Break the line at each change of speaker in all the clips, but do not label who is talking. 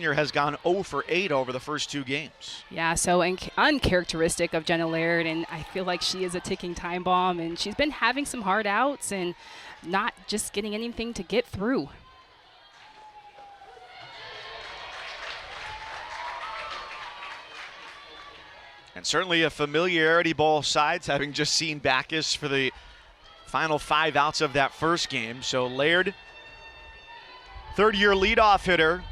has gone 0 for 8 over the first 2 games.
Yeah, so uncharacteristic of Jenna Laird, and I feel like she is a ticking time bomb, and she's been having some hard outs and not just getting anything to get through.
And certainly a familiarity both sides, having just seen Backus for the final 5 outs of that first game. So Laird, third-year leadoff hitter,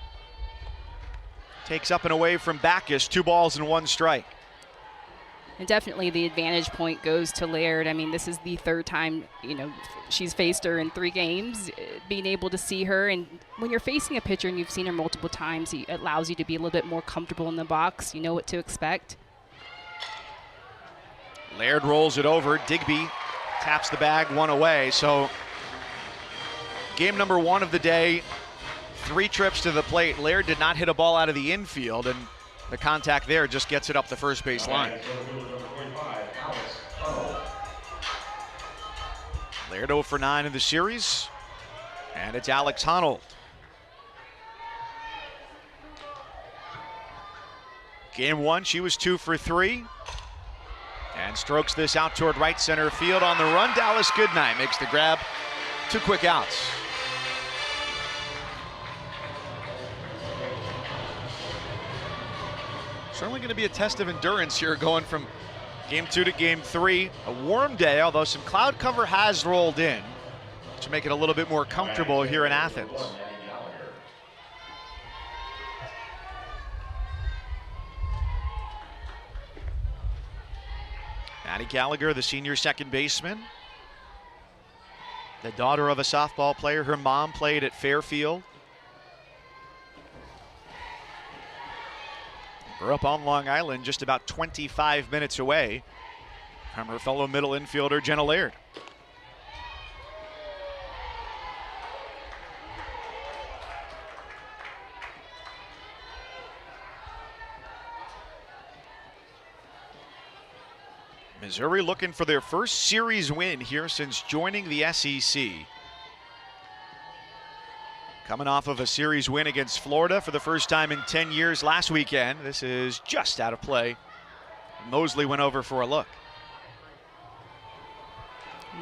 takes up and away from Backus, 2 balls and 1 strike.
And definitely the advantage point goes to Laird. I mean, this is the third time, she's faced her in 3 games. Being able to see her, and when you're facing a pitcher and you've seen her multiple times, it allows you to be a little bit more comfortable in the box. You know what to expect.
Laird rolls it over. Digby taps the bag 1 away. So game number 1 of the day, 3 trips to the plate. Laird did not hit a ball out of the infield, and the contact there just gets it up the first base line. Laird 0 for 9 in the series, and it's Alex Honnold. Game 1, she was 2 for 3. And strokes this out toward right center field on the run. Dallas Goodnight makes the grab. 2 quick outs. Certainly going to be a test of endurance here going from game 2 to game 3. A warm day, although some cloud cover has rolled in to make it a little bit more comfortable here in Athens. Maddie Gallagher, the senior second baseman, the daughter of a softball player. Her mom played at Fairfield. Grew up on Long Island, just about 25 minutes away from her fellow middle infielder, Jenna Laird. Missouri looking for their first series win here since joining the SEC. Coming off of a series win against Florida for the first time in 10 years last weekend. This is just out of play. Mosley went over for a look.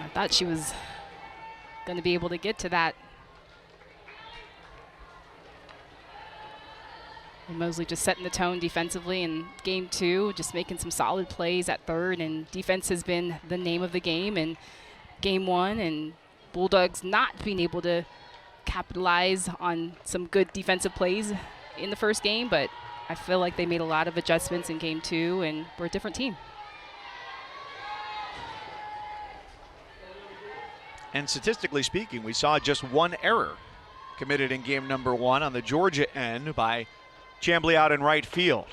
I thought she was going to be able to get to that. And Mosley just setting the tone defensively in game 2, just making some solid plays at third, and defense has been the name of the game in game 1, and Bulldogs not being able to capitalize on some good defensive plays in the first game, but I feel like they made a lot of adjustments in game 2, and we're a different team.
And statistically speaking, we saw just 1 error committed in game number 1 on the Georgia end by Chambly out in right field.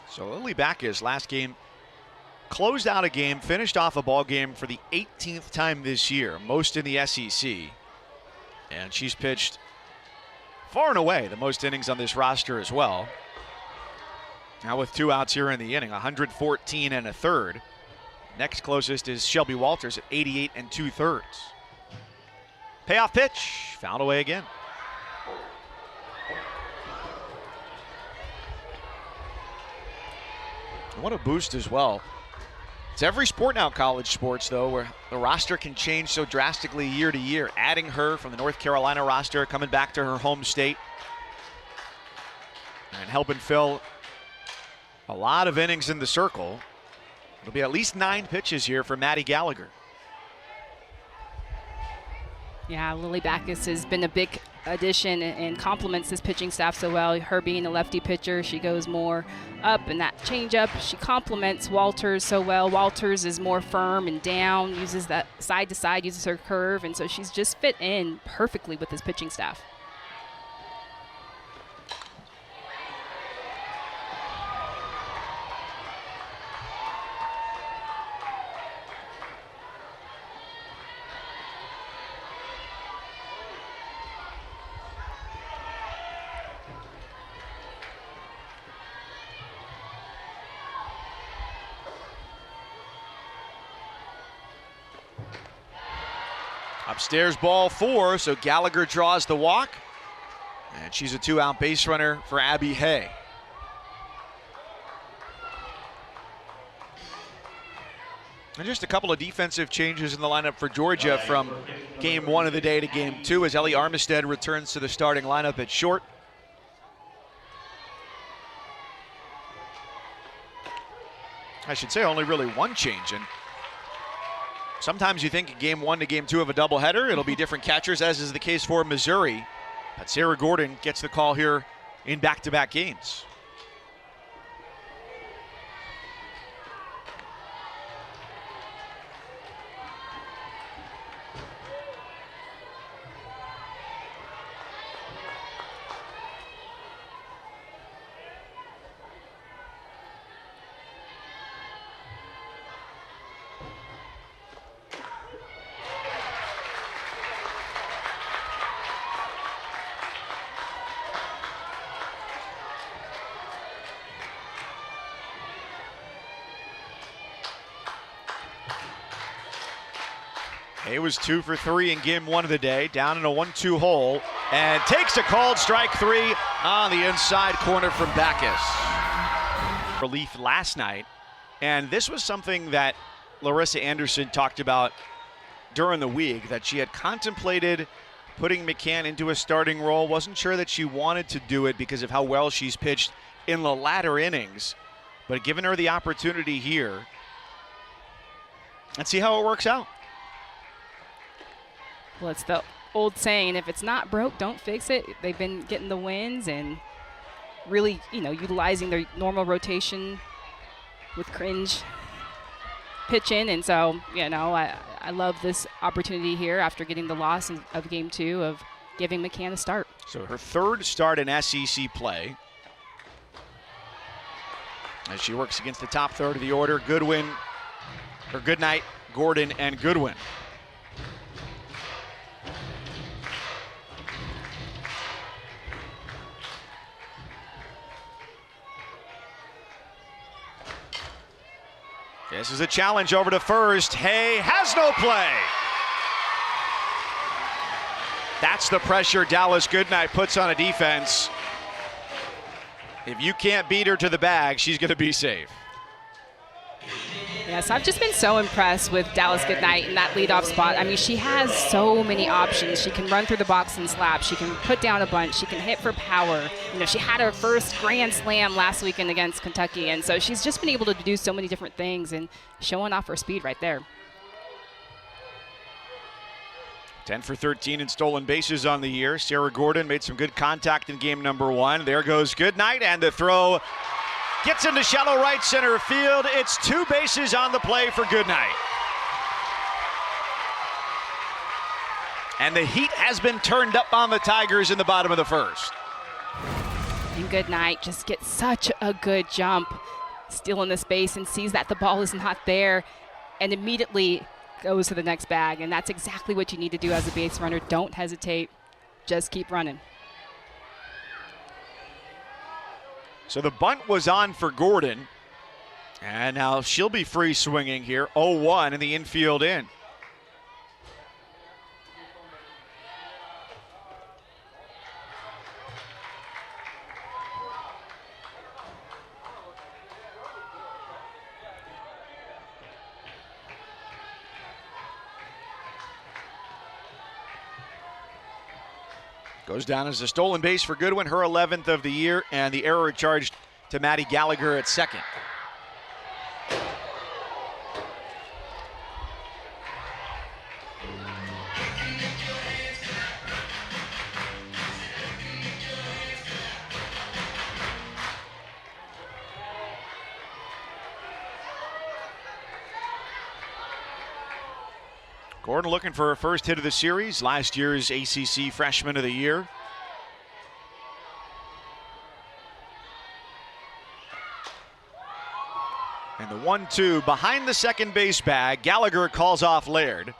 So Lily Backus last game closed out a game, finished off a ball game for the 18th time this year, most in the SEC. And she's pitched far and away the most innings on this roster as well. Now with 2 outs here in the inning, 114 and a third. Next closest is Shelby Walters at 88 2/3. Payoff pitch, fouled away again. What a boost as well. It's every sport now, college sports, though, where the roster can change so drastically year to year. Adding her from the North Carolina roster, coming back to her home state, and helping fill a lot of innings in the circle. It'll be at least 9 pitches here for Maddie Gallagher.
Yeah, Lily Backus has been a big addition and complements this pitching staff so well. Her being a lefty pitcher, she goes more up, and that changeup, she complements Walters so well. Walters is more firm and down, uses that side to side, uses her curve, and so she's just fit in perfectly with this pitching staff.
Upstairs ball 4, so Gallagher draws the walk. And she's a 2-out base runner for Abby Hay. And just a couple of defensive changes in the lineup for Georgia from game 1 of the day to game 2 as Ellie Armistead returns to the starting lineup at short. I should say only really one change. And sometimes you think game 1 to game 2 of a doubleheader, it'll be different catchers, as is the case for Missouri. But Sarah Gordon gets the call here in back-to-back games. Hay was 2 for 3 in game 1 of the day, down in a 1-2 hole, and takes a called strike 3 on the inside corner from Backus. Relief last night, and this was something that Larissa Anderson talked about during the week, that she had contemplated putting McCann into a starting role. Wasn't sure that she wanted to do it because of how well she's pitched in the latter innings, but giving her the opportunity here, let's see how it works out.
Well, it's the old saying, if it's not broke, don't fix it. They've been getting the wins and really, utilizing their normal rotation with Cringe pitching. And so, I love this opportunity here after getting the loss of game 2 of giving McCann a start.
So her 3rd start in SEC play. As she works against the top third of the order, Goodnight, Gordon, and Goodwin. This is a challenge over to first. Hay has no play. That's the pressure Dallas Goodnight puts on a defense. If you can't beat her to the bag, she's going to be safe.
Yes, I've just been so impressed with Dallas Goodnight in that leadoff spot. I mean, she has so many options. She can run through the box and slap. She can put down a bunch. She can hit for power. She had her first grand slam last weekend against Kentucky, and so she's just been able to do so many different things and showing off her speed right there.
10 for 13 in stolen bases on the year. Sarah Gordon made some good contact in game number 1. There goes Goodnight, and the throw gets into shallow right center field. It's 2 bases on the play for Goodnight. And the heat has been turned up on the Tigers in the bottom of the 1st.
And Goodnight just gets such a good jump, stealing the space, and sees that the ball is not there, and immediately goes to the next bag. And that's exactly what you need to do as a base runner. Don't hesitate, just keep running.
So the bunt was on for Gordon, and now she'll be free swinging here. 0-1 in the infield in. Goes down as a stolen base for Goodwin, her 11th of the year, and the error charged to Maddie Gallagher at second. Gordon looking for her first hit of the series, last year's ACC Freshman of the Year. And the 1-2 behind the second base bag. Gallagher calls off Laird.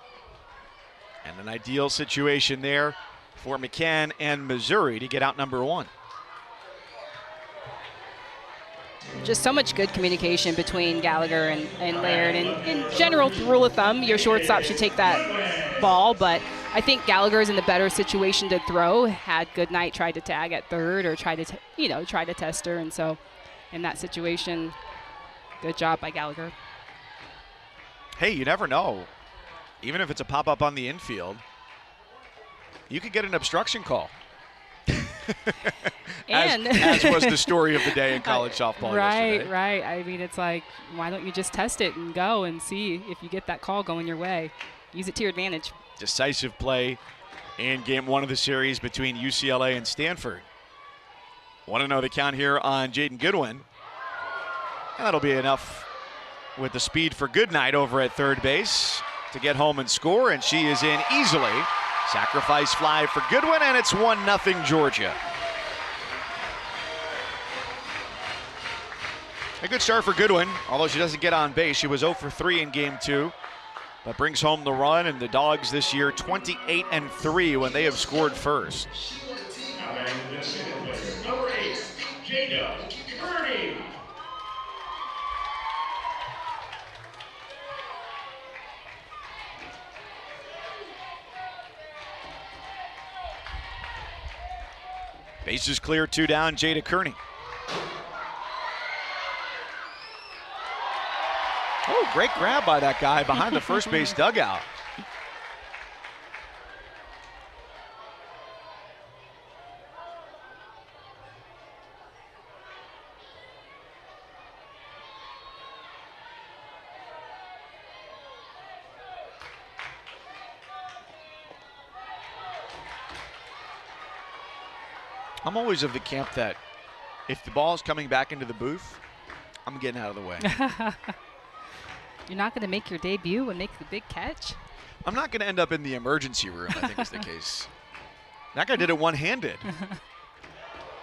And an ideal situation there for McCann and Missouri to get out number 1.
Just so much good communication between Gallagher and Laird. And in general, rule of thumb, your shortstop should take that ball, but I think Gallagher's in the better situation to throw. Had Goodnight tried to tag at third or try to test her, and so in that situation, good job by Gallagher.
Hey, you never know. Even if it's a pop-up on the infield, you could get an obstruction call. as was the story of the day in college softball yesterday.
Right. I mean, it's like, why don't you just test it and go and see if you get that call going your way? Use it to your advantage.
Decisive play in game 1 of the series between UCLA and Stanford. Want to know the count here on Jaden Goodwin. And that'll be enough with the speed for Goodnight over at third base to get home and score, and she is in easily. Sacrifice fly for Goodwin, and it's 1-0 Georgia. A good start for Goodwin, although she doesn't get on base. She was 0 for 3 in game 2, but brings home the run, and the Dogs this year 28-3 when they have scored first.
Number 8, Jada Kearney.
Bases clear, 2 down, Jada Kearney. Oh, great grab by that guy behind the first base dugout. I'm always of the camp that if the ball is coming back into the booth, I'm getting out of the way.
You're not going to make your debut and make the big catch?
I'm not going to end up in the emergency room, I think is the case. That guy did it one-handed.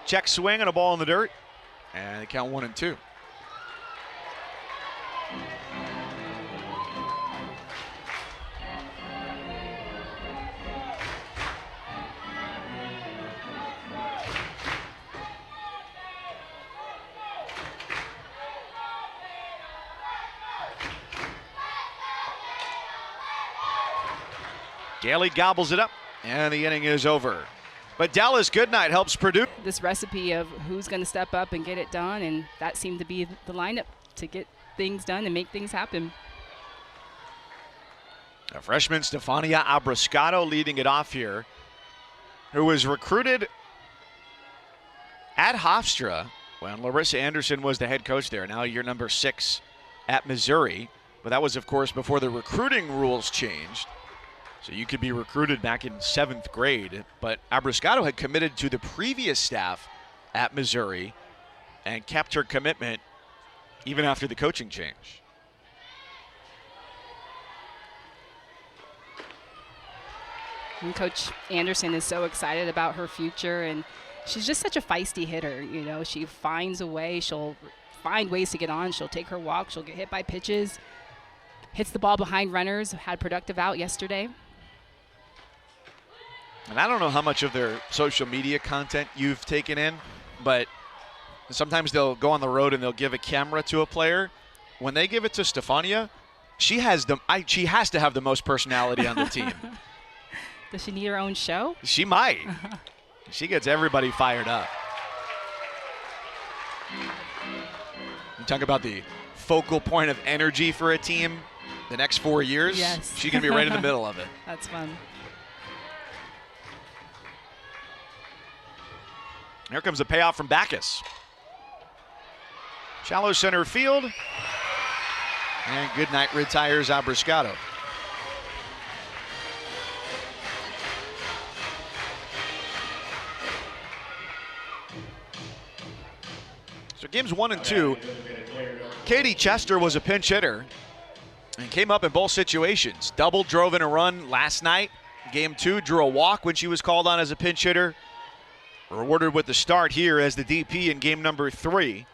Check swing and a ball in the dirt, and they count 1-2. Daly gobbles it up, and the inning is over. But Dallas Goodnight helps Purdue.
This recipe of who's going to step up and get it done, and that seemed to be the lineup to get things done and make things happen.
A freshman, Stefania Abriscato, leading it off here, who was recruited at Hofstra when Larissa Anderson was the head coach there. Now year number 6 at Missouri. But that was, of course, before the recruiting rules changed. So you could be recruited back in 7th grade, but Abriscato had committed to the previous staff at Missouri and kept her commitment even after the coaching change.
And Coach Anderson is so excited about her future, and she's just such a feisty hitter. You know, she finds a way. She'll find ways to get on. She'll take her walk. She'll get hit by pitches. Hits the ball behind runners. Had productive out yesterday.
And I don't know how much of their social media content you've taken in, but sometimes they'll go on the road and they'll give a camera to a player. When they give it to Stefania, she has to have the most personality on the team.
Does she need her own show?
She might. She gets everybody fired up. You talk about the focal point of energy for a team the next 4 years.
Yes.
She's going to be right in the middle of it.
That's fun.
Here comes a payoff from Backus. Shallow center field. And Goodnight retires Abriscato. So games 1 and 2, Katie Chester was a pinch hitter and came up in both situations. Double drove in a run last night. Game 2 drew a walk when she was called on as a pinch hitter. Rewarded with the start here as the DP in game number 3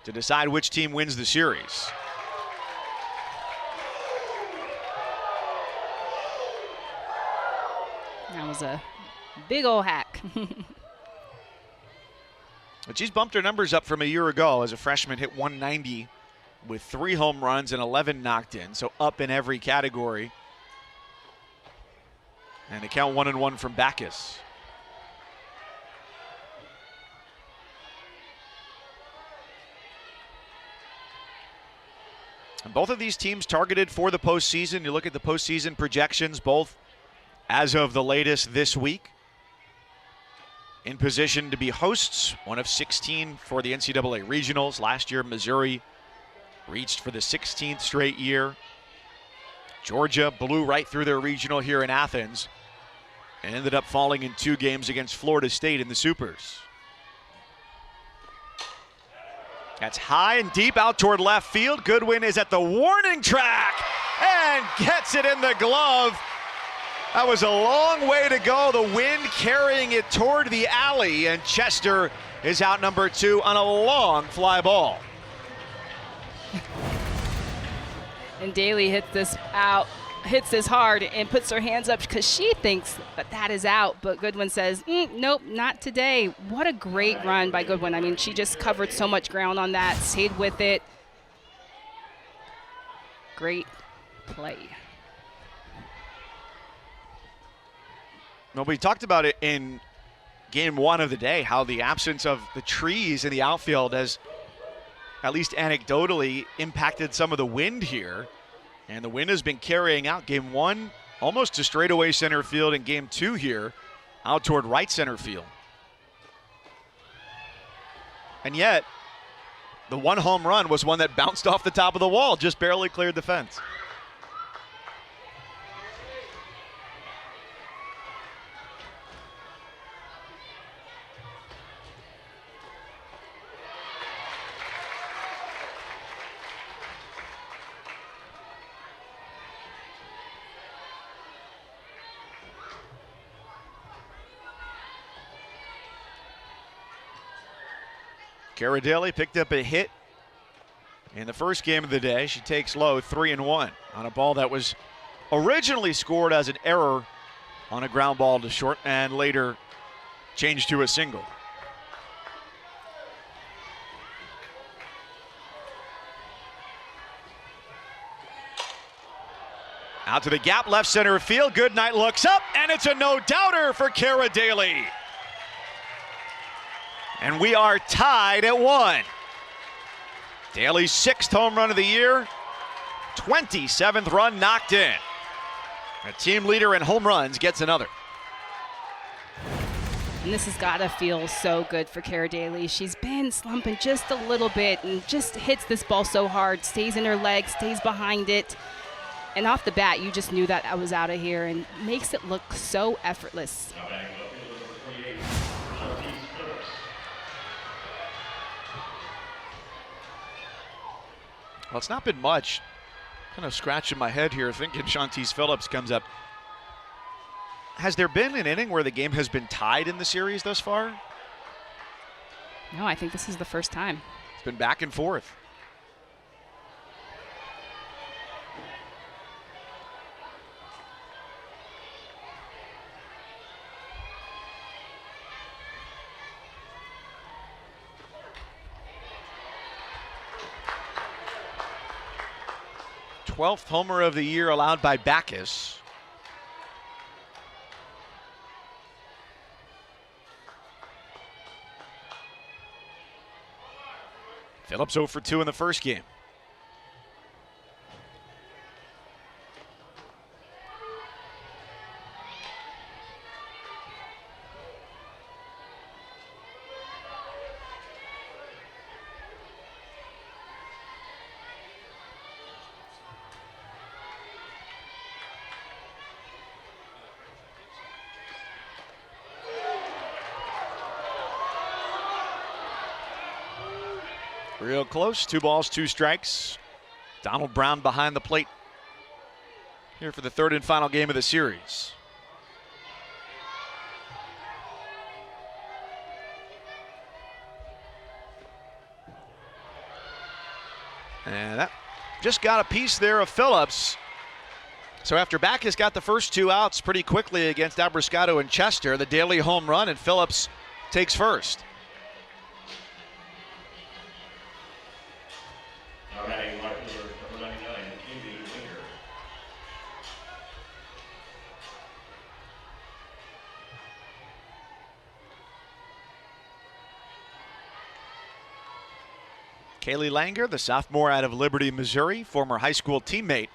to decide which team wins the series.
That was a big old hack.
But she's bumped her numbers up from a year ago. As a freshman, hit 190 with 3 home runs and 11 knocked in, so up in every category. And they count 1-1 from Backus. And both of these teams targeted for the postseason. You look at the postseason projections, both as of the latest this week, in position to be hosts, one of 16 for the NCAA regionals. Last year, Missouri reached for the 16th straight year. Georgia blew right through their regional here in Athens and ended up falling in 2 games against Florida State in the Supers. That's high and deep out toward left field. Goodwin is at the warning track and gets it in the glove. That was a long way to go. The wind carrying it toward the alley, and Chester is out number 2 on a long fly ball.
And Daly hits this hard and puts her hands up because she thinks that is out. But Goodwin says, nope, not today. What a great run by Goodwin. I mean, she just covered so much ground on that, stayed with it. Great play.
Well, we talked about it in game 1 of the day, how the absence of the trees in the outfield has, at least anecdotally, impacted some of the wind here. And the wind has been carrying out game 1 almost to straightaway center field, and game 2 here out toward right center field. And yet, the one home run was one that bounced off the top of the wall, just barely cleared the fence. Cara Daly picked up a hit in the first game of the day. She takes low 3-1 on a ball that was originally scored as an error on a ground ball to short and later changed to a single. Out to the gap, left center field. Goodnight looks up, and it's a no-doubter for Cara Daly. And we are tied at 1. Daly's 6th home run of the year, 27th run knocked in. A team leader in home runs gets another.
And this has got to feel so good for Cara Daly. She's been slumping just a little bit and just hits this ball so hard, stays in her leg, stays behind it. And off the bat, you just knew that I was out of here, and makes it look so effortless.
Well, it's not been much. Kind of scratching my head here thinking Shantice Phillips comes up. Has there been an inning where the game has been tied in the series thus far?
No, I think this is the first time.
It's been back and forth. th homer of the year allowed by Backus. Phillips 0 for 2 in the first game. Real close, 2 balls, 2 strikes. Donald Brown behind the plate here for the 3rd and final game of the series. And that just got a piece there of Phillips. So after Backus got the first 2 outs pretty quickly against Abrascato and Chester, the Daly home run, and Phillips takes first. Kaylee Langer, the sophomore out of Liberty, Missouri, former high school teammate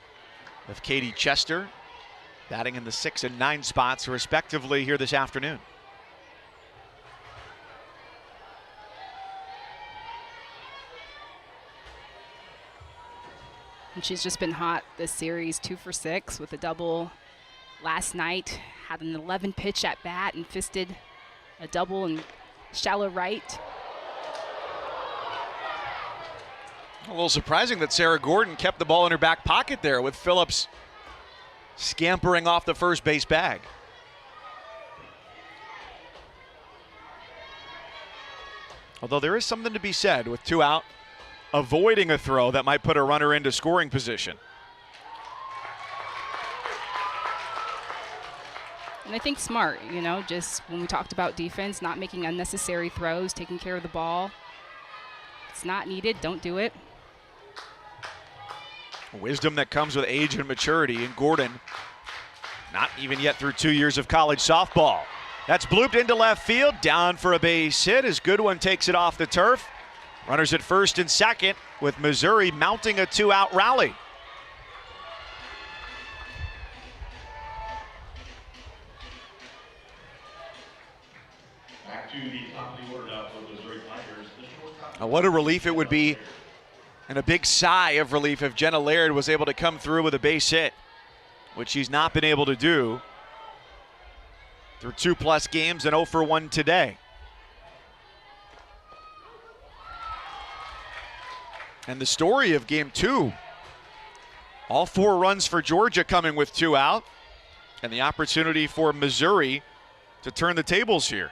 of Katie Chester, batting in the 6 and 9 spots respectively here this afternoon.
And she's just been hot this series, 2 for 6 with a double last night. Had an 11 pitch at bat and fisted a double in shallow right.
A little surprising that Sarah Gordon kept the ball in her back pocket there with Phillips scampering off the first base bag. Although there is something to be said with 2 out, avoiding a throw that might put a runner into scoring position.
And I think smart, you know, just when we talked about defense, not making unnecessary throws, taking care of the ball. It's not needed, don't do it.
Wisdom that comes with age and maturity, and Gordon not even yet through 2 years of college softball. That's blooped into left field, down for a base hit as Goodwin takes it off the turf. Runners at first and second with Missouri mounting a 2-out rally.
Back to the top of the order now for the Missouri Tigers.
Now what a relief it would be, and a big sigh of relief if Jenna Laird was able to come through with a base hit, which she's not been able to do through 2+ games and 0 for 1 today. And the story of game 2, all 4 runs for Georgia coming with 2 out, and the opportunity for Missouri to turn the tables here.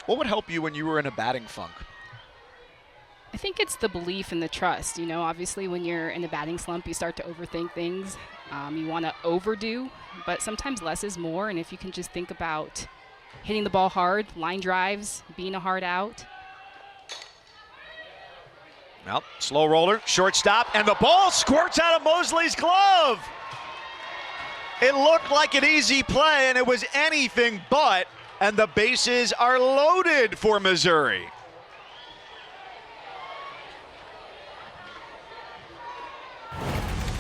What would help you when you were in a batting funk?
I think it's the belief and the trust. You know, obviously when you're in a batting slump, you start to overthink things. You want to overdo, but sometimes less is more. And if you can just think about hitting the ball hard, line drives, being a hard out.
Well, slow roller, shortstop, and the ball squirts out of Mosley's glove. It looked like an easy play, and it was anything but, and the bases are loaded for Missouri.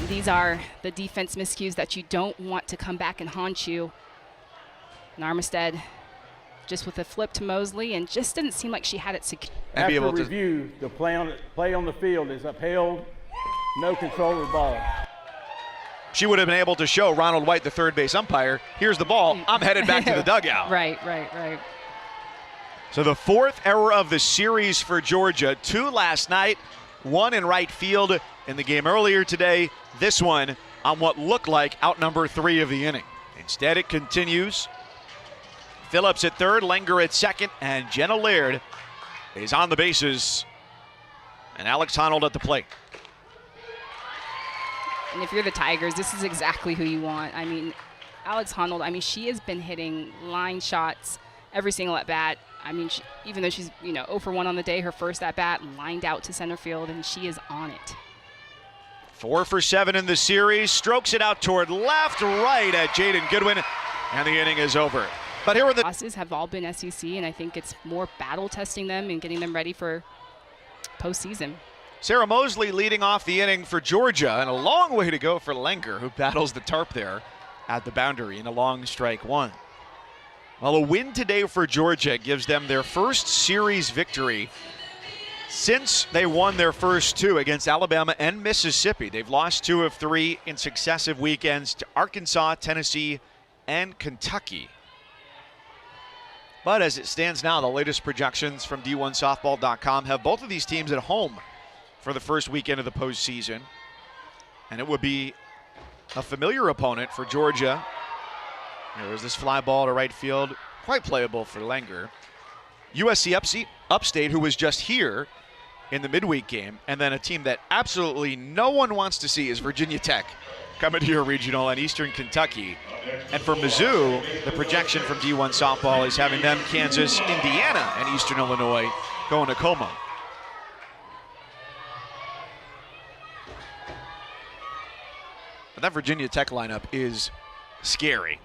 These are the defense miscues that you don't want to come back and haunt you. And Armistead just with a flip to Mosley, and just didn't seem like she had it secure.
After review, the play on the field is upheld, no control of the ball.
She would have been able to show Ronald White, the third base umpire, here's the ball, I'm headed back to the dugout.
Right.
So the 4th error of the series for Georgia, 2 last night, 1 in right field in the game earlier today, this one on what looked like out number 3 of the inning. Instead it continues. Phillips at third, Langer at second, and Jenna Laird is on the bases, and Alex Honnold at the plate.
And if you're the Tigers, this is exactly who you want. I mean, Alex Honnold, she has been hitting line shots every single at-bat. Even though she's, 0 for 1 on the day, her first at-bat lined out to center field, and she is on it.
4 for 7 in the series, strokes it out toward left, right at Jaden Goodwin, and the inning is over. But here are the
losses have all been SEC, and I think it's more battle testing them and getting them ready for postseason.
Sarah Mosley leading off the inning for Georgia, and a long way to go for Langer, who battles the tarp there at the boundary in a long strike 1. Well, a win today for Georgia gives them their first series victory since they won their first 2 against Alabama and Mississippi. They've lost 2 of 3 in successive weekends to Arkansas, Tennessee, and Kentucky. But as it stands now, the latest projections from D1Softball.com have both of these teams at home for the first weekend of the postseason. And it would be a familiar opponent for Georgia. There's this fly ball to right field, quite playable for Langer. USC Upstate, who was just here in the midweek game, and then a team that absolutely no one wants to see is Virginia Tech, coming to your regional, and Eastern Kentucky. And for Mizzou, the projection from D1 Softball is having them Kansas, Indiana, and Eastern Illinois going to Como. But that Virginia Tech lineup is scary.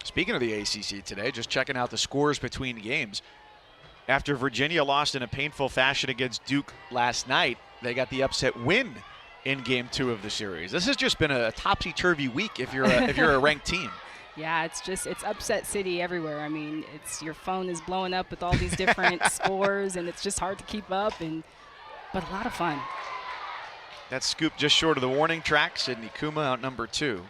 Speaking of the ACC today, just checking out the scores between games. After Virginia lost in a painful fashion against Duke last night, they got the upset win in Game 2 of the series. This has just been a topsy-turvy week if you're a ranked team.
Yeah, it's upset city everywhere. I mean, your phone is blowing up with all these different scores, and it's just hard to keep up. But a lot of fun.
That scoop just short of the warning track. Sydney Kuma out number 2.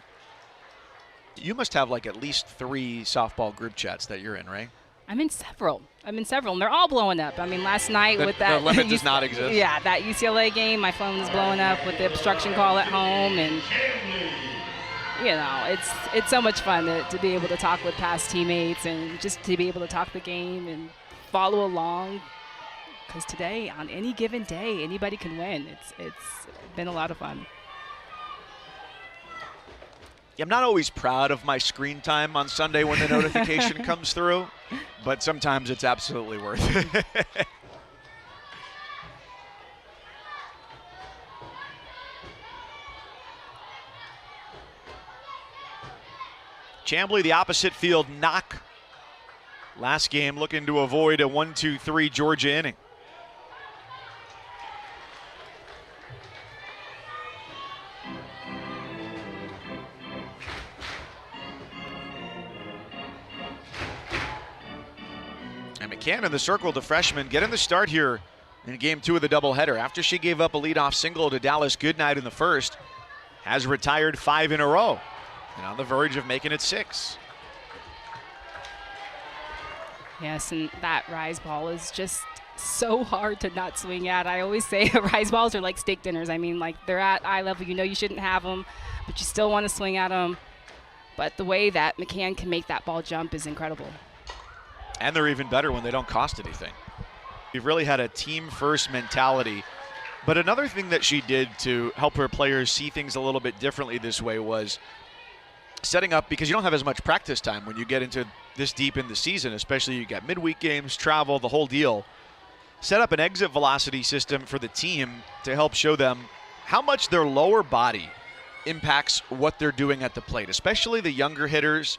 You must have like at least 3 softball group chats that you're in, right?
I'm in several, and they're all blowing up. I mean, last night with that.
The limit does not exist.
Yeah, that UCLA game, my phone is blowing up with the obstruction call at home, and it's so much fun to be able to talk with past teammates and just to be able to talk the game and follow along. Because today, on any given day, anybody can win. It's been a lot of fun.
I'm not always proud of my screen time on Sunday when the notification comes through, but sometimes it's absolutely worth it. Chambly, the opposite field knock. Last game looking to avoid a 1-2-3 Georgia inning. McCann in the circle, the freshman, getting the start here in Game 2 of the doubleheader. After she gave up a leadoff single to Dallas Goodnight in the first, has retired 5 in a row and on the verge of making it 6.
Yes, and that rise ball is just so hard to not swing at. I always say rise balls are like steak dinners. I mean, like, they're at eye level. You know you shouldn't have them, but you still want to swing at them. But the way that McCann can make that ball jump is incredible.
And they're even better when they don't cost anything. We've really had a team-first mentality. But another thing that she did to help her players see things a little bit differently this way was setting up, because you don't have as much practice time when you get into this deep in the season, especially you got midweek games, travel, the whole deal. Set up an exit velocity system for the team to help show them how much their lower body impacts what they're doing at the plate, especially the younger hitters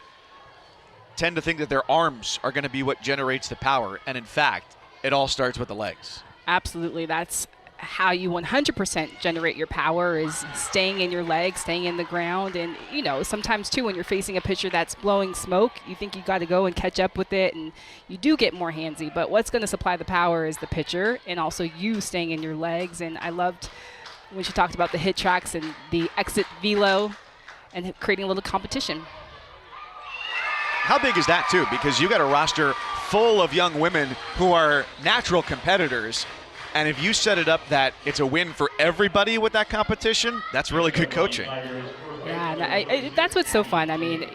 tend to think that their arms are going to be what generates the power. And in fact, it all starts with the legs.
Absolutely. That's how you 100% generate your power, is staying in your legs, staying in the ground. And, sometimes too, when you're facing a pitcher that's blowing smoke, you think you got to go and catch up with it, and you do get more handsy. But what's going to supply the power is the pitcher, and also you staying in your legs. And I loved when she talked about the hit tracks and the exit velo and creating a little competition.
How big is that, too? Because you got a roster full of young women who are natural competitors. And if you set it up that it's a win for everybody with that competition, that's really good coaching.
Yeah, that's what's so fun. I mean,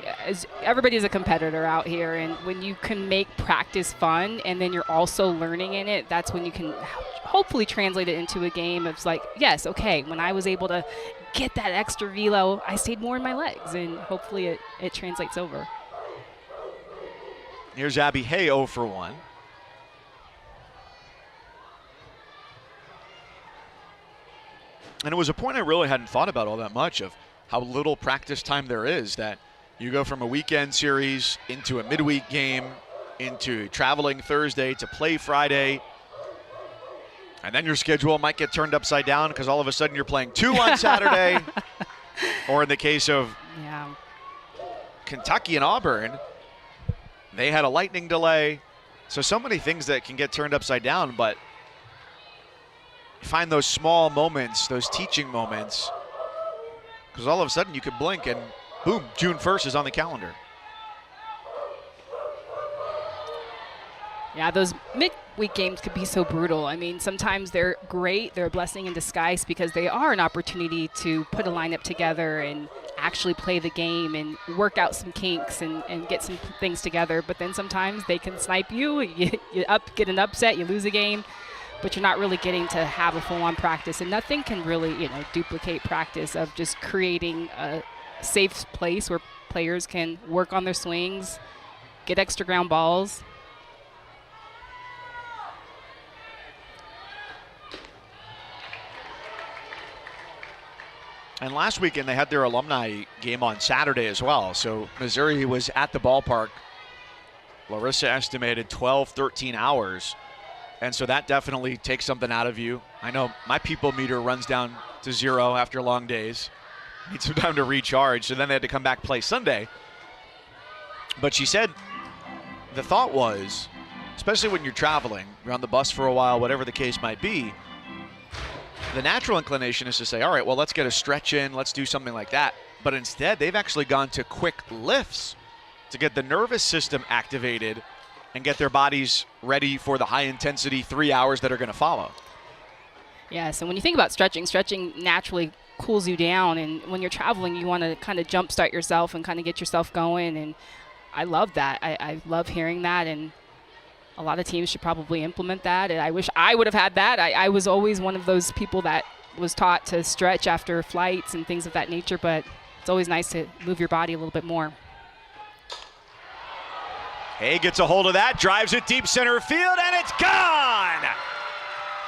everybody's a competitor out here. And when you can make practice fun and then you're also learning in it, that's when you can hopefully translate it into a game. It's like, yes, okay, when I was able to get that extra velo, I stayed more in my legs. And hopefully it translates over.
Here's Abby Hay 0 for 1. And it was a point I really hadn't thought about all that much, of how little practice time there is, that you go from a weekend series into a midweek game, into traveling Thursday to play Friday, and then your schedule might get turned upside down because all of a sudden you're playing 2 on Saturday. Or in the case of Kentucky and Auburn, they had a lightning delay. So many things that can get turned upside down, but you find those small moments, those teaching moments, because all of a sudden you could blink and boom, June 1st is on the calendar.
Yeah, those midweek games could be so brutal. I mean, sometimes they're great. They're a blessing in disguise because they are an opportunity to put a lineup together and actually play the game and work out some kinks and get some things together. But then sometimes they can snipe you. You get an upset, you lose a game, but you're not really getting to have a full-on practice. And nothing can really, duplicate practice of just creating a safe place where players can work on their swings, get extra ground balls.
And last weekend they had their alumni game on Saturday as well. So Missouri was at the ballpark. Larissa estimated 12, 13 hours. And so that definitely takes something out of you. I know my people meter runs down to 0 after long days. Need some time to recharge. So then they had to come back play Sunday. But she said the thought was, especially when you're traveling, you're on the bus for a while, whatever the case might be, the natural inclination is to say, all right, well, let's get a stretch in, let's do something like that. But instead, they've actually gone to quick lifts to get the nervous system activated and get their bodies ready for the high-intensity 3 hours that are going to follow.
Yeah, so when you think about stretching naturally cools you down. And when you're traveling, you want to kind of jumpstart yourself and kind of get yourself going. And I love that. I love hearing that. And a lot of teams should probably implement that. And I wish I would have had that. I was always one of those people that was taught to stretch after flights and things of that nature. But it's always nice to move your body a little bit more.
Hay gets a hold of that, drives it deep center field, and it's gone!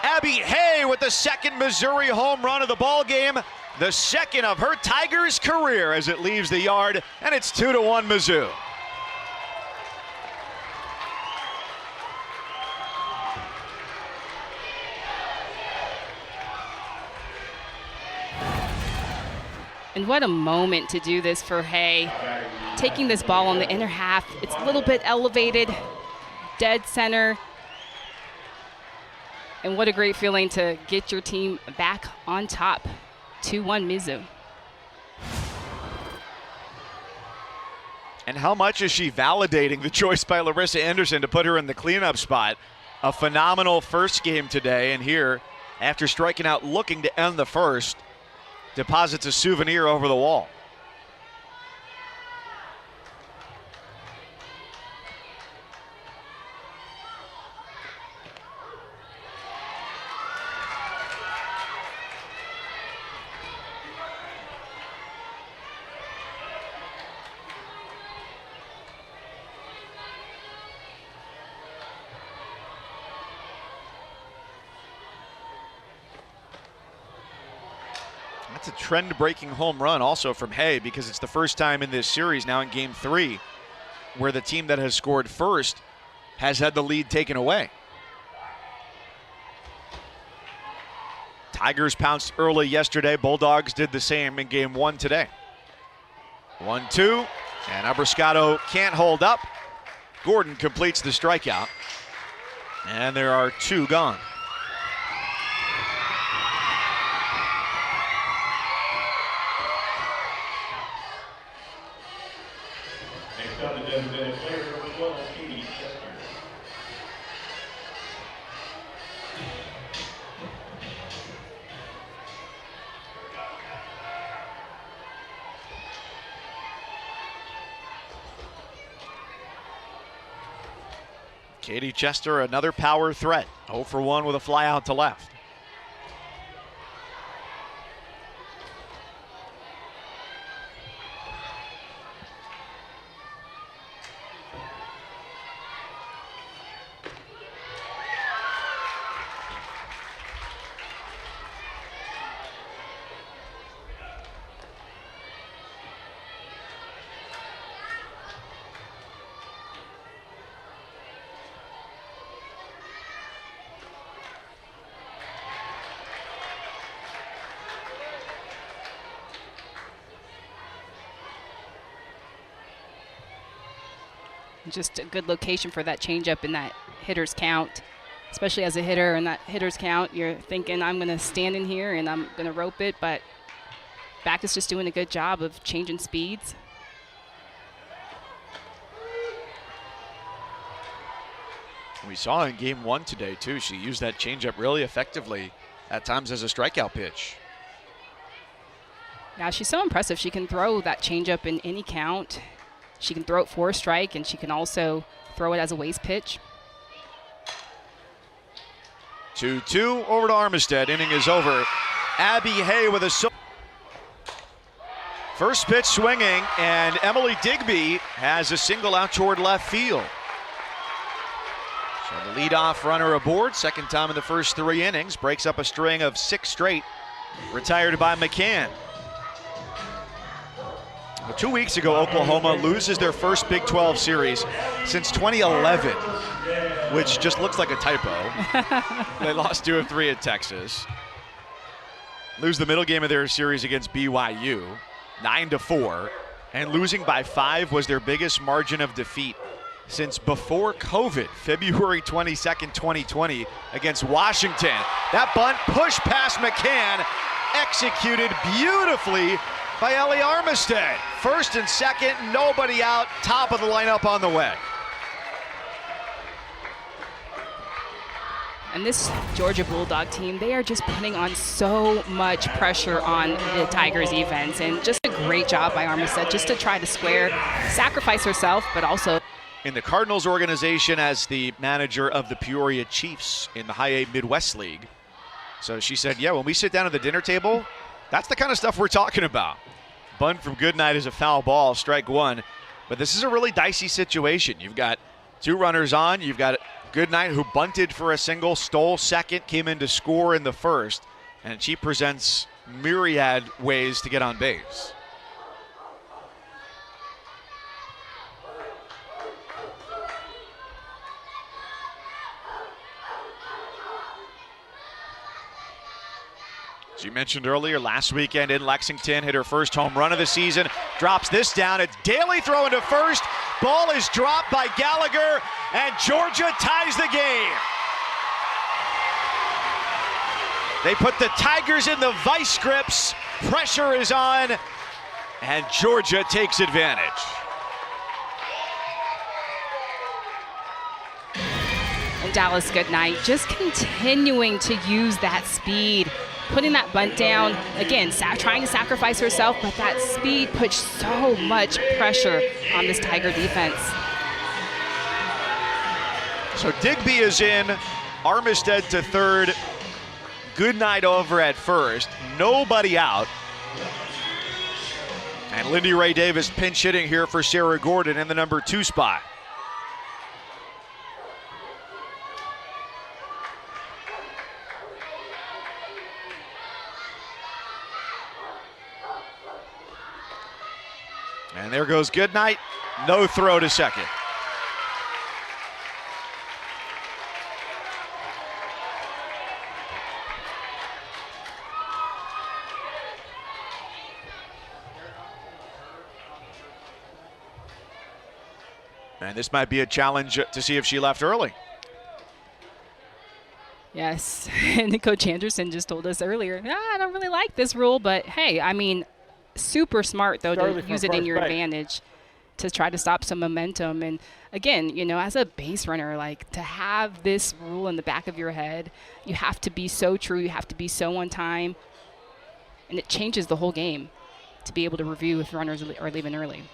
Abby Hay with the second Missouri home run of the ball game, the second of her Tigers career as it leaves the yard, and it's 2-1 Mizzou.
And what a moment to do this for Hay. Taking this ball on the inner half, it's a little bit elevated, dead center. And what a great feeling to get your team back on top. 2-1 Mizzou.
And how much is she validating the choice by Larissa Anderson to put her in the cleanup spot? A phenomenal first game today, and here, after striking out looking to end the first, deposits a souvenir over the wall. That's a trend-breaking home run also from Hay, because it's the first time in this series now in Game 3 where the team that has scored first has had the lead taken away. Tigers pounced early yesterday. Bulldogs did the same in Game 1 today. 1-2, and Abrascato can't hold up. Gordon completes the strikeout, and there are 2 gone.
Next up, the designated player, number 12, Katie Chester.
Katie Chester, another power threat. 0 for 1 with a fly out to left.
Just a good location for that changeup in that hitter's count. Especially as a hitter in that hitter's count, you're thinking, I'm going to stand in here and I'm going to rope it, but back is just doing a good job of changing speeds.
We saw in Game 1 today, too. She used that changeup really effectively, at times as a strikeout pitch.
Yeah, she's so impressive. She can throw that changeup in any count. She can throw it for a strike, and she can also throw it as a waste pitch.
2-2 over to Armistead. Inning is over. Abby Hay with a First pitch swinging, and Emily Digby has a single out toward left field. So the leadoff runner aboard, second time in the first 3 innings, breaks up a string of 6 straight, retired by McCann. Well, 2 weeks ago, Oklahoma loses their first Big 12 series since 2011, which just looks like a typo. They lost 2 of 3 at Texas. Lose the middle game of their series against BYU, 9-4, and losing by 5 was their biggest margin of defeat since before COVID, February 22nd, 2020 against Washington. That bunt pushed past McCann, executed beautifully by Ellie Armistead. First and second, nobody out, top of the lineup on the way.
And this Georgia Bulldog team, they are just putting on so much pressure on the Tigers defense, and just a great job by Armistead just to try to sacrifice herself, but also
in the Cardinals organization as the manager of the Peoria Chiefs in the High A Midwest League. So she said, yeah, when we sit down at the dinner table, that's the kind of stuff we're talking about. Bunt from Goodnight is a foul ball, strike 1. But this is a really dicey situation. You've got 2 runners on. You've got Goodnight, who bunted for a single, stole second, came in to score in the first. And she presents myriad ways to get on base. As you mentioned earlier, last weekend in Lexington, hit her first home run of the season, drops this down. It's Daly throwing to first. Ball is dropped by Gallagher, and Georgia ties the game. They put the Tigers in the vice grips. Pressure is on, and Georgia takes advantage.
and Dallas Goodnight just continuing to use that speed, putting that bunt down, again, trying to sacrifice herself, but that speed puts so much pressure on this Tiger defense.
So Digby is in, Armistead to third, Goodnight over at first, nobody out. And Lindy Ray Davis pinch hitting here for Sarah Gordon in the number 2 spot. And there goes Goodnight, no throw to second. And this might be a challenge to see if she left early.
Yes, and Coach Anderson just told us earlier, I don't really like this rule, but hey, I mean, super smart, though, to use it in your advantage to try to stop some momentum. And again, you know, as a base runner, like, to have this rule in the back of your head, you have to be so true, you have to be so on time, and it changes the whole game to be able to review if runners are leaving early.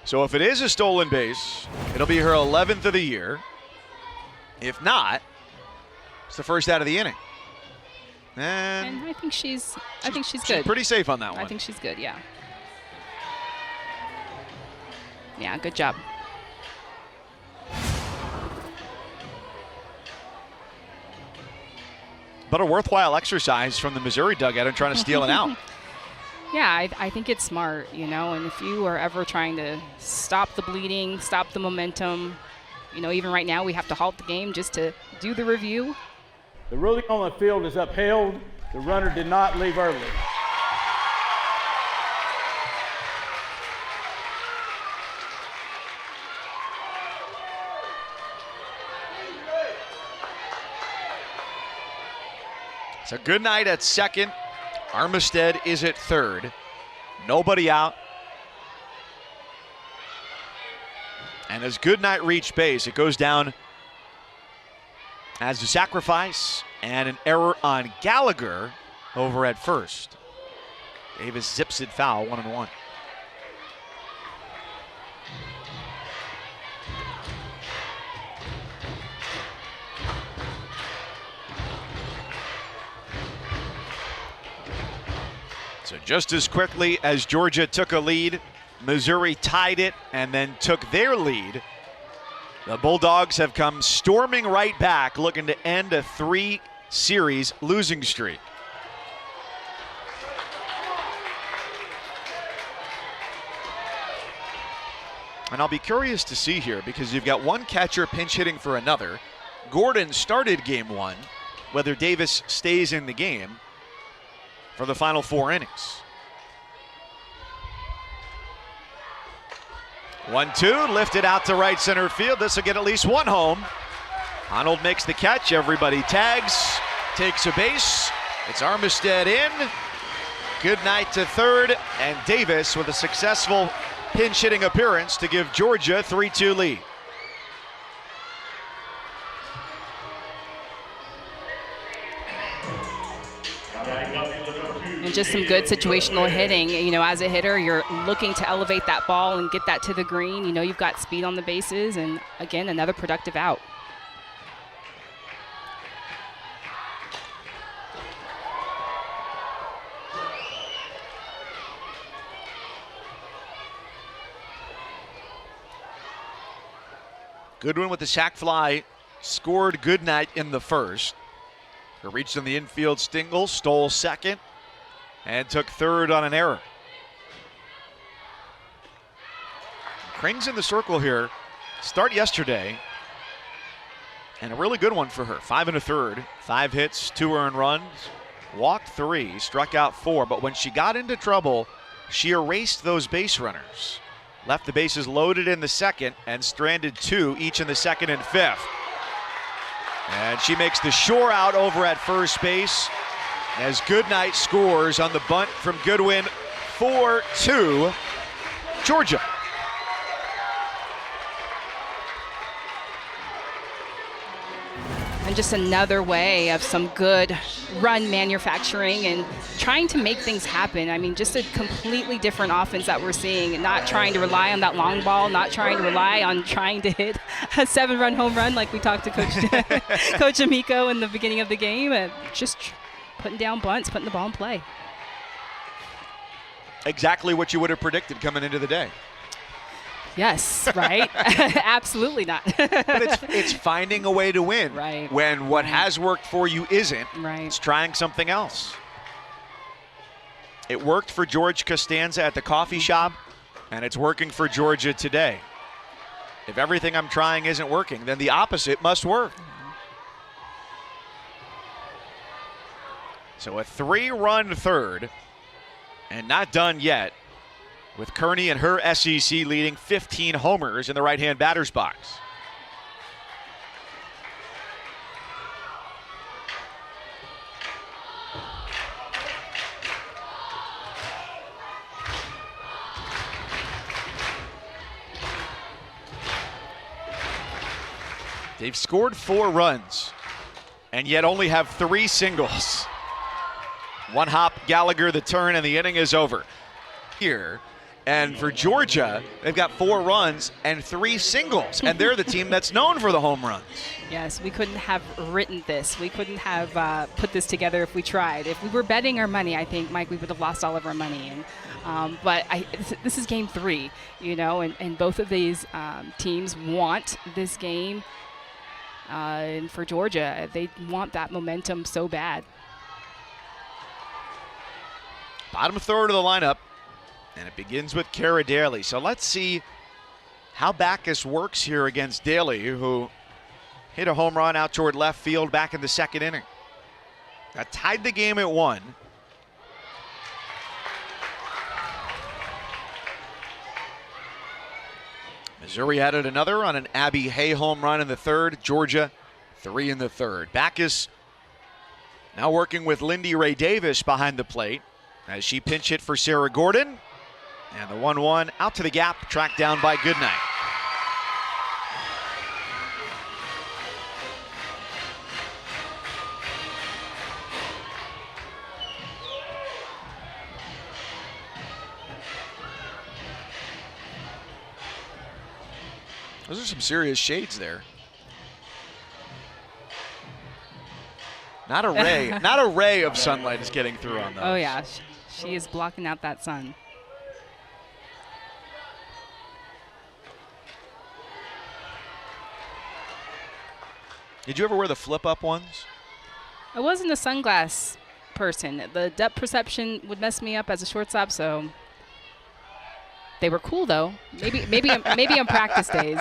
So if it is a stolen base, it'll be her 11th of the year. If not, it's the first out of the inning. And
I think she's good.
She's pretty safe on that one.
I think she's good, yeah. Yeah, good job.
But a worthwhile exercise from the Missouri dugout and trying to steal it out.
Yeah, I think it's smart, you know, and if you are ever trying to stop the bleeding, stop the momentum, you know, even right now we have to halt the game just to do the review.
The ruling on the field is upheld. The runner did not leave early.
So Goodnight at second. Armistead is at third. Nobody out. And as Goodnight reached base, it goes down as a sacrifice and an error on Gallagher over at first. Davis zips it foul, 1-1. So just as quickly as Georgia took a lead, Missouri tied it and then took their lead. The Bulldogs have come storming right back, looking to end a 3-series losing streak. And I'll be curious to see here, because you've got one catcher pinch hitting for another. Gordon started game 1, whether Davis stays in the game for the final 4 innings. 1-2, lifted out to right center field. This will get at least one home. Arnold makes the catch. Everybody tags, takes a base. It's Armistead in. Good night to third, and Davis with a successful pinch hitting appearance to give Georgia a 3-2 lead.
And just some good situational hitting. You know, as a hitter, you're looking to elevate that ball and get that to the green. You know, you've got speed on the bases, and again, another productive out.
Goodwin with the sac fly scored Goodnight in the first. He reached on the infield single, stole second, and took third on an error. Crane's in the circle here. Start yesterday, and a really good one for her. 5 1/3, 5 hits, 2 earned runs, walked 3, struck out 4. But when she got into trouble, she erased those base runners. Left the bases loaded in the second and stranded 2, each in the second and fifth. And she makes the shore out over at first base as Goodnight scores on the bunt from Goodwin. 4-2, Georgia.
And just another way of some good run manufacturing and trying to make things happen. I mean, just a completely different offense that we're seeing, not trying to rely on that long ball, not trying to rely on trying to hit a 7-run home run like we talked to Coach Amico in the beginning of the game, and just putting down bunts, putting the ball in play.
Exactly what you would have predicted coming into the day.
Yes, right? Absolutely not.
But it's finding a way to win.
Right.
When what has worked for you isn't,
right.
It's trying something else. It worked for George Costanza at the coffee shop, and it's working for Georgia today. If everything I'm trying isn't working, then the opposite must work. So a 3-run third, and not done yet, with Kearney and her SEC leading 15 homers in the right-hand batter's box. They've scored 4 runs and yet only have 3 singles. One hop, Gallagher the turn, and the inning is over. Here. And for Georgia, they've got 4 runs and 3 singles, and they're the team that's known for the home runs.
Yes, we couldn't have written this. We couldn't have put this together if we tried. If we were betting our money, I think, Mike, we would have lost all of our money. And but this is game 3, you know, and both of these teams want this game. And for Georgia, they want that momentum so bad.
Bottom third of the lineup. And it begins with Kara Daly. So let's see how Backus works here against Daly, who hit a home run out toward left field back in the second inning. That tied the game at 1. Missouri added another on an Abby Hay home run in the third. Georgia 3 in the third. Backus now working with Lindy Ray Davis behind the plate as she pinch hit for Sarah Gordon. And the 1-1 out to the gap, tracked down by Goodnight. Those are some serious shades there. Not a ray of sunlight is getting through on those.
Oh yeah, She is blocking out that sun.
Did you ever wear the flip-up ones?
I wasn't a sunglass person. The depth perception would mess me up as a shortstop, so they were cool though. Maybe on practice days.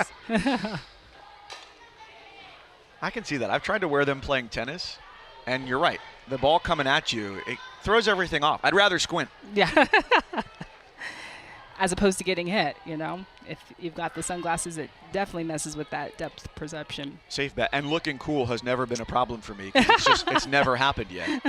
I can see that. I've tried to wear them playing tennis, and you're right. The ball coming at you, it throws everything off. I'd rather squint.
Yeah. As opposed to getting hit, you know. If you've got the sunglasses, it definitely messes with that depth perception.
Safe bet. And looking cool has never been a problem for me, 'cause it's never happened yet.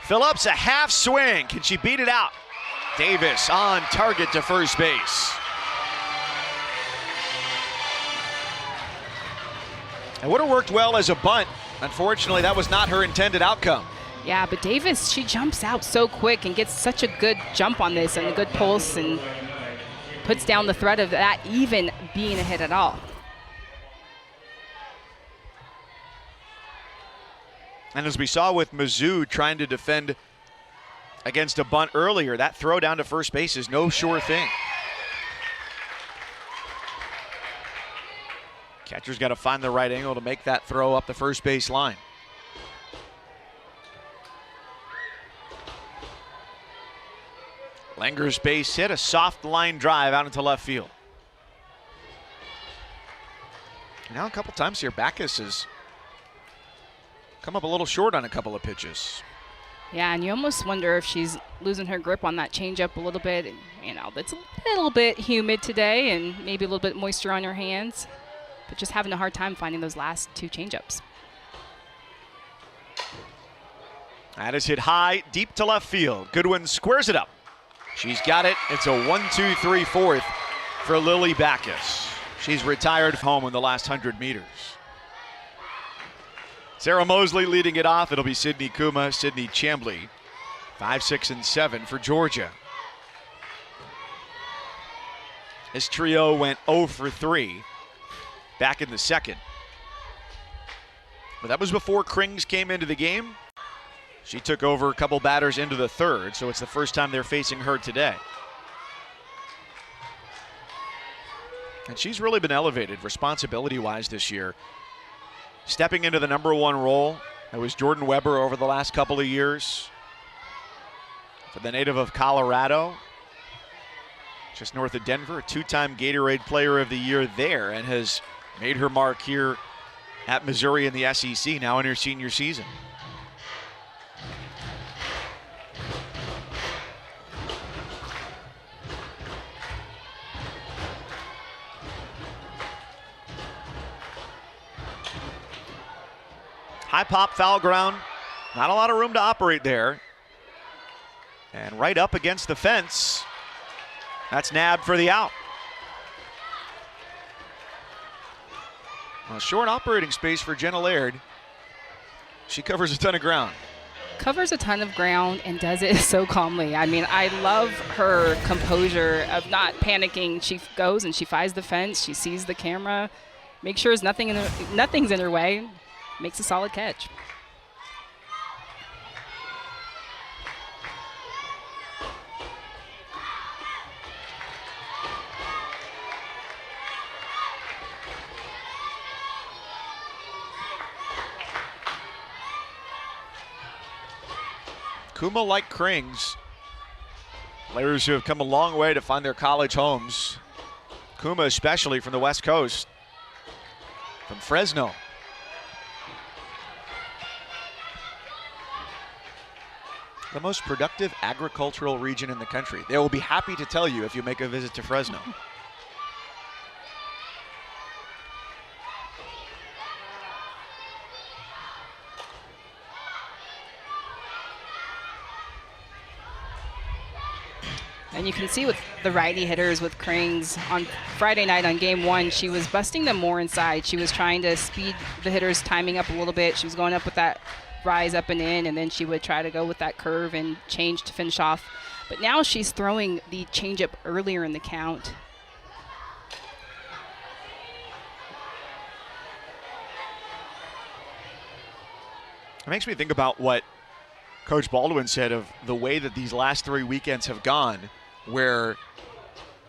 Phillips, a half swing. Can she beat it out? Davis on target to first base. It would have worked well as a bunt. Unfortunately, that was not her intended outcome.
Yeah, but Davis, she jumps out so quick and gets such a good jump on this and a good pulse and puts down the threat of that even being a hit at all.
And as we saw with Mizzou trying to defend against a bunt earlier, that throw down to first base is no sure thing. Catcher's got to find the right angle to make that throw up the first base line. Langer's base hit, a soft line drive out into left field. Now a couple times here, Backus has come up a little short on a couple of pitches.
Yeah, and you almost wonder if she's losing her grip on that changeup a little bit. And, you know, it's a little bit humid today and maybe a little bit moisture on her hands, but just having a hard time finding those last two changeups.
That is hit high, deep to left field. Goodwin squares it up. She's got it. It's a 1-2-3 fourth for Lily Backus. She's retired home in the last 100 meters. Sarah Mosley leading it off. It'll be Sydney Kuma, Sydney Chambly. 5, 6, and 7 for Georgia. This trio went 0 for 3 back in the second. But that was before Krings came into the game. She took over a couple batters into the third, so it's the first time they're facing her today. And she's really been elevated responsibility-wise this year. Stepping into the #1 role, that was Jordan Weber over the last couple of years. For the native of Colorado, just north of Denver, a 2-time Gatorade Player of the Year there, and has made her mark here at Missouri in the SEC, now in her senior season. High pop, foul ground. Not a lot of room to operate there. And right up against the fence. That's nabbed for the out. Well, short operating space for Jenna Laird. She covers a ton of ground.
Covers a ton of ground and does it so calmly. I mean, I love her composure of not panicking. She goes and she finds the fence. She sees the camera, makes sure nothing's in her way. Makes a solid catch.
Kuma, like Krings, players who have come a long way to find their college homes. Kuma especially from the West Coast, from Fresno. The most productive agricultural region in the country. They will be happy to tell you if you make a visit to Fresno.
And you can see with the righty hitters with Krings on Friday night on game 1, she was busting them more inside. She was trying to speed the hitters timing up a little bit. She was going up with that rise up and in, and then she would try to go with that curve and change to finish off. But now she's throwing the changeup earlier in the count.
It makes me think about what Coach Baldwin said of the way that these last 3 weekends have gone, where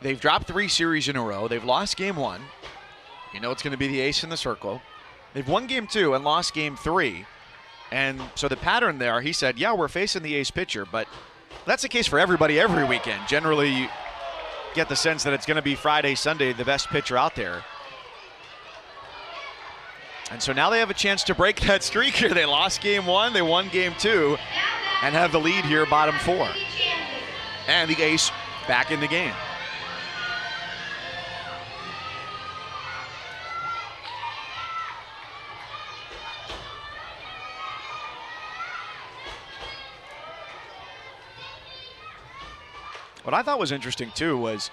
they've dropped 3 series in a row. They've lost game 1. You know it's going to be the ace in the circle. They've won game 2 and lost game 3. And so the pattern there, he said, yeah, we're facing the ace pitcher, but that's the case for everybody every weekend. Generally, you get the sense that it's going to be Friday, Sunday, the best pitcher out there. And so now they have a chance to break that streak here. They lost game 1, they won game 2, and have the lead here, bottom 4. And the ace back in the game. What I thought was interesting, too, was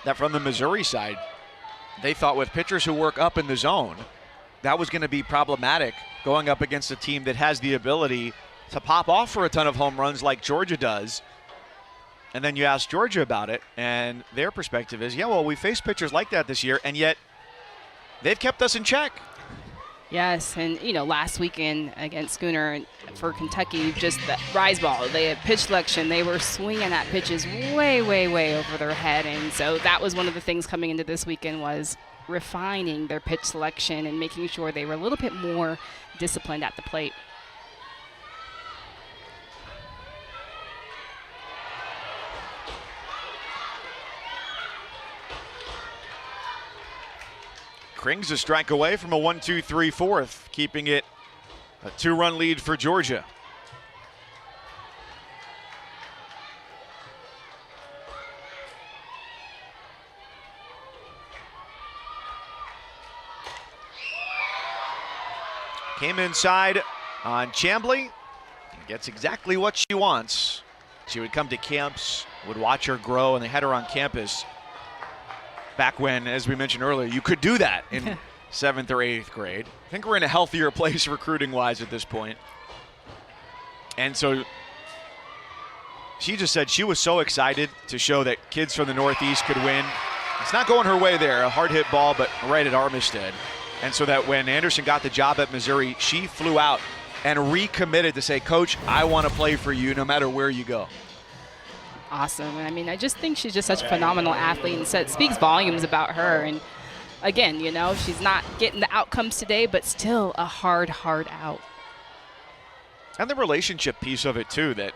that from the Missouri side, they thought with pitchers who work up in the zone, that was going to be problematic going up against a team that has the ability to pop off for a ton of home runs like Georgia does. And then you ask Georgia about it, and their perspective is, yeah, well, we faced pitchers like that this year, and yet they've kept us in check.
Yes, and last weekend against Schooner for Kentucky, just the rise ball, they had pitch selection. They were swinging at pitches way, way, way over their head, and so that was one of the things coming into this weekend was refining their pitch selection and making sure they were a little bit more disciplined at the plate.
Krings a strike away from a 1-2-3 fourth, keeping it a 2-run lead for Georgia. Came inside on Chambly, gets exactly what she wants. She would come to camps, would watch her grow, and they had her on campus back when, as we mentioned earlier, you could do that in 7th or 8th grade. I think we're in a healthier place recruiting-wise at this point. And so she just said she was so excited to show that kids from the Northeast could win. It's not going her way there, a hard hit ball, but right at Armistead. And so that when Anderson got the job at Missouri, she flew out and recommitted to say, Coach, I want to play for you no matter where you go.
Awesome. I mean, I just think she's just such a phenomenal athlete, and so it speaks volumes about her. And again, she's not getting the outcomes today, but still a hard out.
And the relationship piece of it too, that,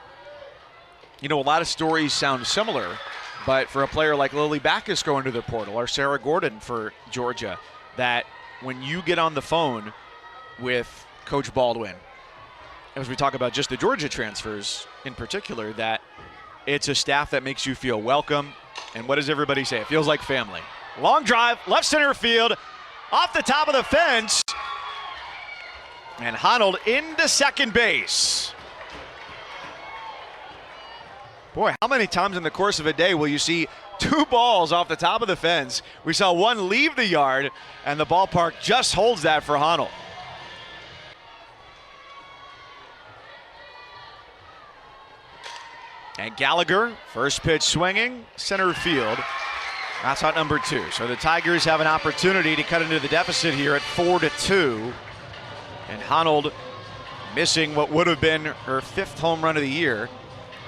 a lot of stories sound similar, but for a player like Lily Backus going to the portal, or Sarah Gordon for Georgia, that when you get on the phone with Coach Baldwin, as we talk about just the Georgia transfers in particular, that it's a staff that makes you feel welcome. And what does everybody say? It feels like family. Long drive, left center field, off the top of the fence. And Honnold into second base. Boy, how many times in the course of a day will you see 2 balls off the top of the fence? We saw one leave the yard, and the ballpark just holds that for Honnold. And Gallagher, first pitch swinging, center field. That's out number 2. So the Tigers have an opportunity to cut into the deficit here at 4-2. And Honnold missing what would have been her 5th home run of the year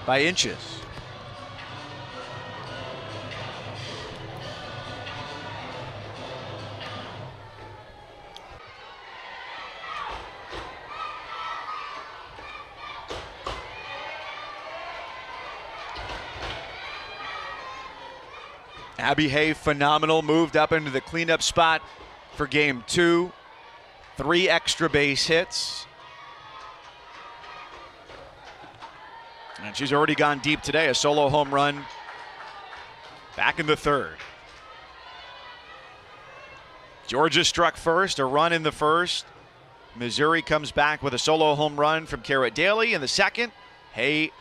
by inches. Abby Hay, phenomenal, moved up into the cleanup spot for game 2. 3 extra base hits. And she's already gone deep today, a solo home run back in the third. Georgia struck first, a run in the first. Missouri comes back with a solo home run from Carrot Daly in the second. Hay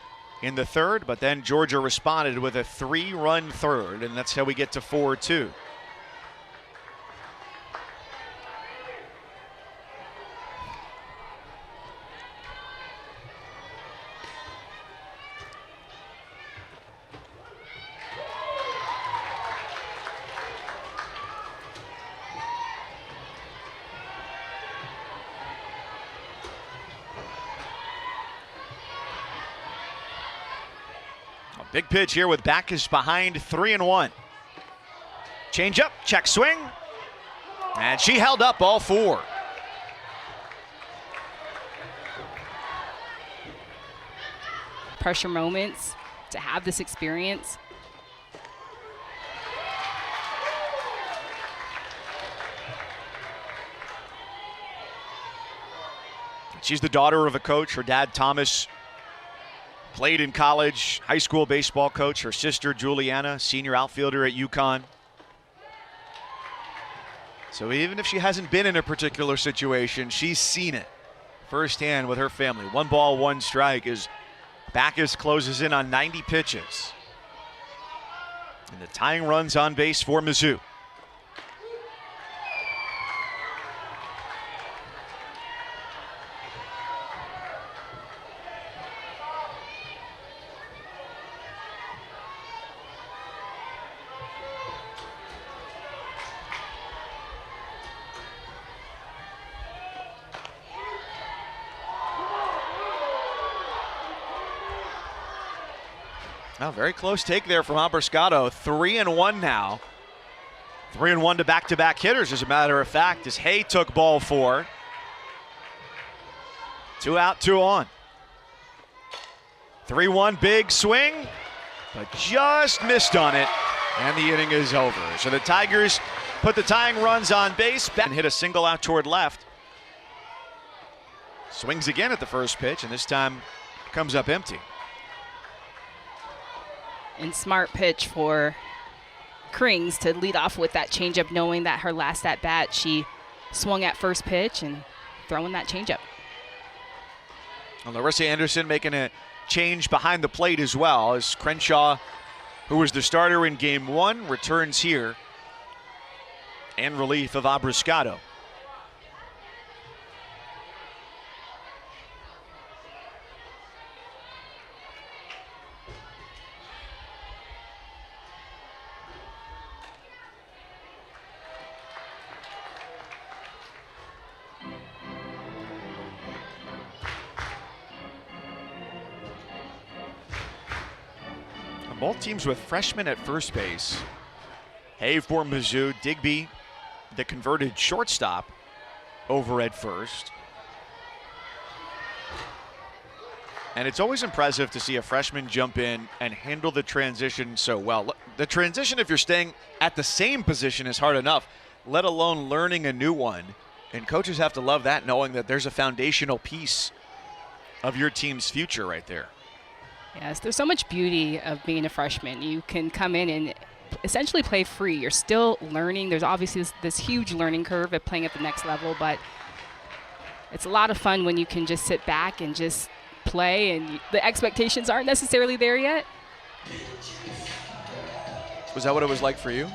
in the third, but then Georgia responded with a 3-run third, and that's how we get to 4-2. Big pitch here with Backus behind 3-1. Change up, check swing. And she held up all 4.
Pressure moments to have this experience.
She's the daughter of a coach. Her dad, Thomas, played in college, high school baseball coach. Her sister, Juliana, senior outfielder at UConn. So even if she hasn't been in a particular situation, she's seen it firsthand with her family. 1 ball, 1 strike as Backus closes in on 90 pitches. And the tying runs on base for Mizzou. Oh, very close take there from Abriscato. 3-1 now. 3-1 to back-to-back hitters, as a matter of fact, as Hay took ball 4. 2 out, 2 on. 3-1, big swing, but just missed on it, and the inning is over. So the Tigers put the tying runs on base and hit a single out toward left. Swings again at the first pitch, and this time comes up empty.
And smart pitch for Krings to lead off with that changeup, knowing that her last at bat she swung at first pitch and throwing that changeup.
And Larissa Anderson making a change behind the plate as well, as Crenshaw, who was the starter in game 1, returns here in relief of Abriscato. Both teams with freshmen at first base. Hay for Mizzou, Digby, the converted shortstop, over at first. And it's always impressive to see a freshman jump in and handle the transition so well. The transition, if you're staying at the same position, is hard enough, let alone learning a new one. And coaches have to love that, knowing that there's a foundational piece of your team's future right there.
Yes, there's so much beauty of being a freshman. You can come in and essentially play free. You're still learning. There's obviously this huge learning curve of playing at the next level, but it's a lot of fun when you can just sit back and just play, and the expectations aren't necessarily there yet.
Was that what it was like for you?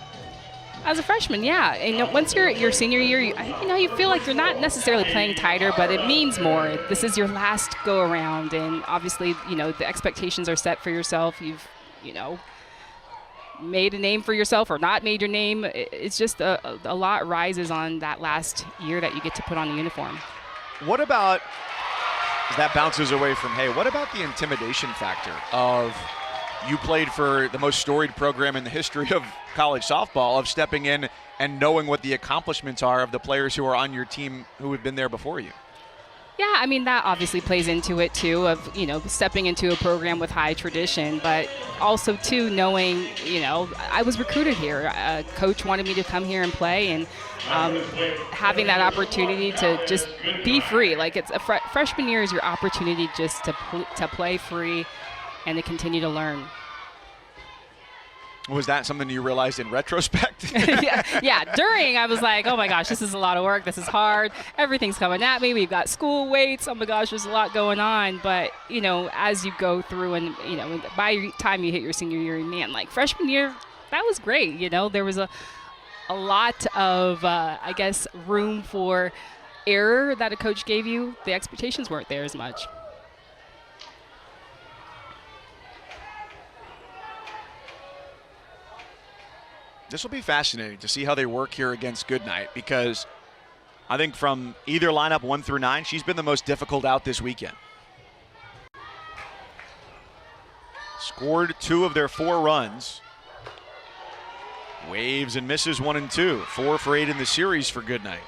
As a freshman, yeah. And once you're your senior year, you feel like you're not necessarily playing tighter, but it means more. This is your last go around, and obviously, the expectations are set for yourself. You've, made a name for yourself or not made your name. It's just a lot rises on that last year that you get to put on the uniform.
What about, as that bounces away from Hay, what about the intimidation factor of you played for the most storied program in the history of college softball, of stepping in and knowing what the accomplishments are of the players who are on your team who have been there before you?
Yeah, I mean, that obviously plays into it, too, of, stepping into a program with high tradition, but also, too, knowing, I was recruited here. A coach wanted me to come here and play, and having that opportunity to just be free. Like, it's a freshman year is your opportunity just to play free and to continue to learn.
Was that something you realized in retrospect?
yeah, during I was like, oh my gosh, this is a lot of work. This is hard. Everything's coming at me. We've got school weights. Oh my gosh, there's a lot going on. But, you know, as you go through and, you know, by the time you hit your senior year, man, like freshman year, that was great. You know, there was a lot of, I guess, room for error that a coach gave you. The expectations weren't there as much.
This will be fascinating to see how they work here against Goodnight, because I think from either lineup 1 through 9, she's been the most difficult out this weekend. Scored 2 of their 4 runs. Waves and misses 1 and 2. 4 for 8 in the series for Goodnight.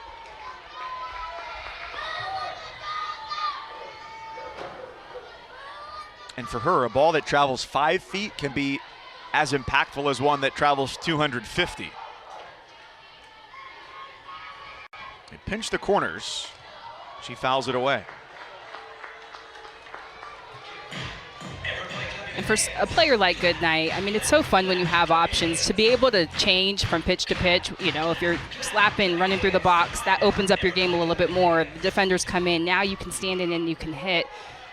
And for her, a ball that travels 5 feet can be as impactful as one that travels 250. They pinch the corners. She fouls it away.
And for a player like Goodnight, I mean, it's so fun when you have options to be able to change from pitch to pitch. You know, if you're slapping, running through the box, that opens up your game a little bit more. The defenders come in. Now you can stand in and you can hit.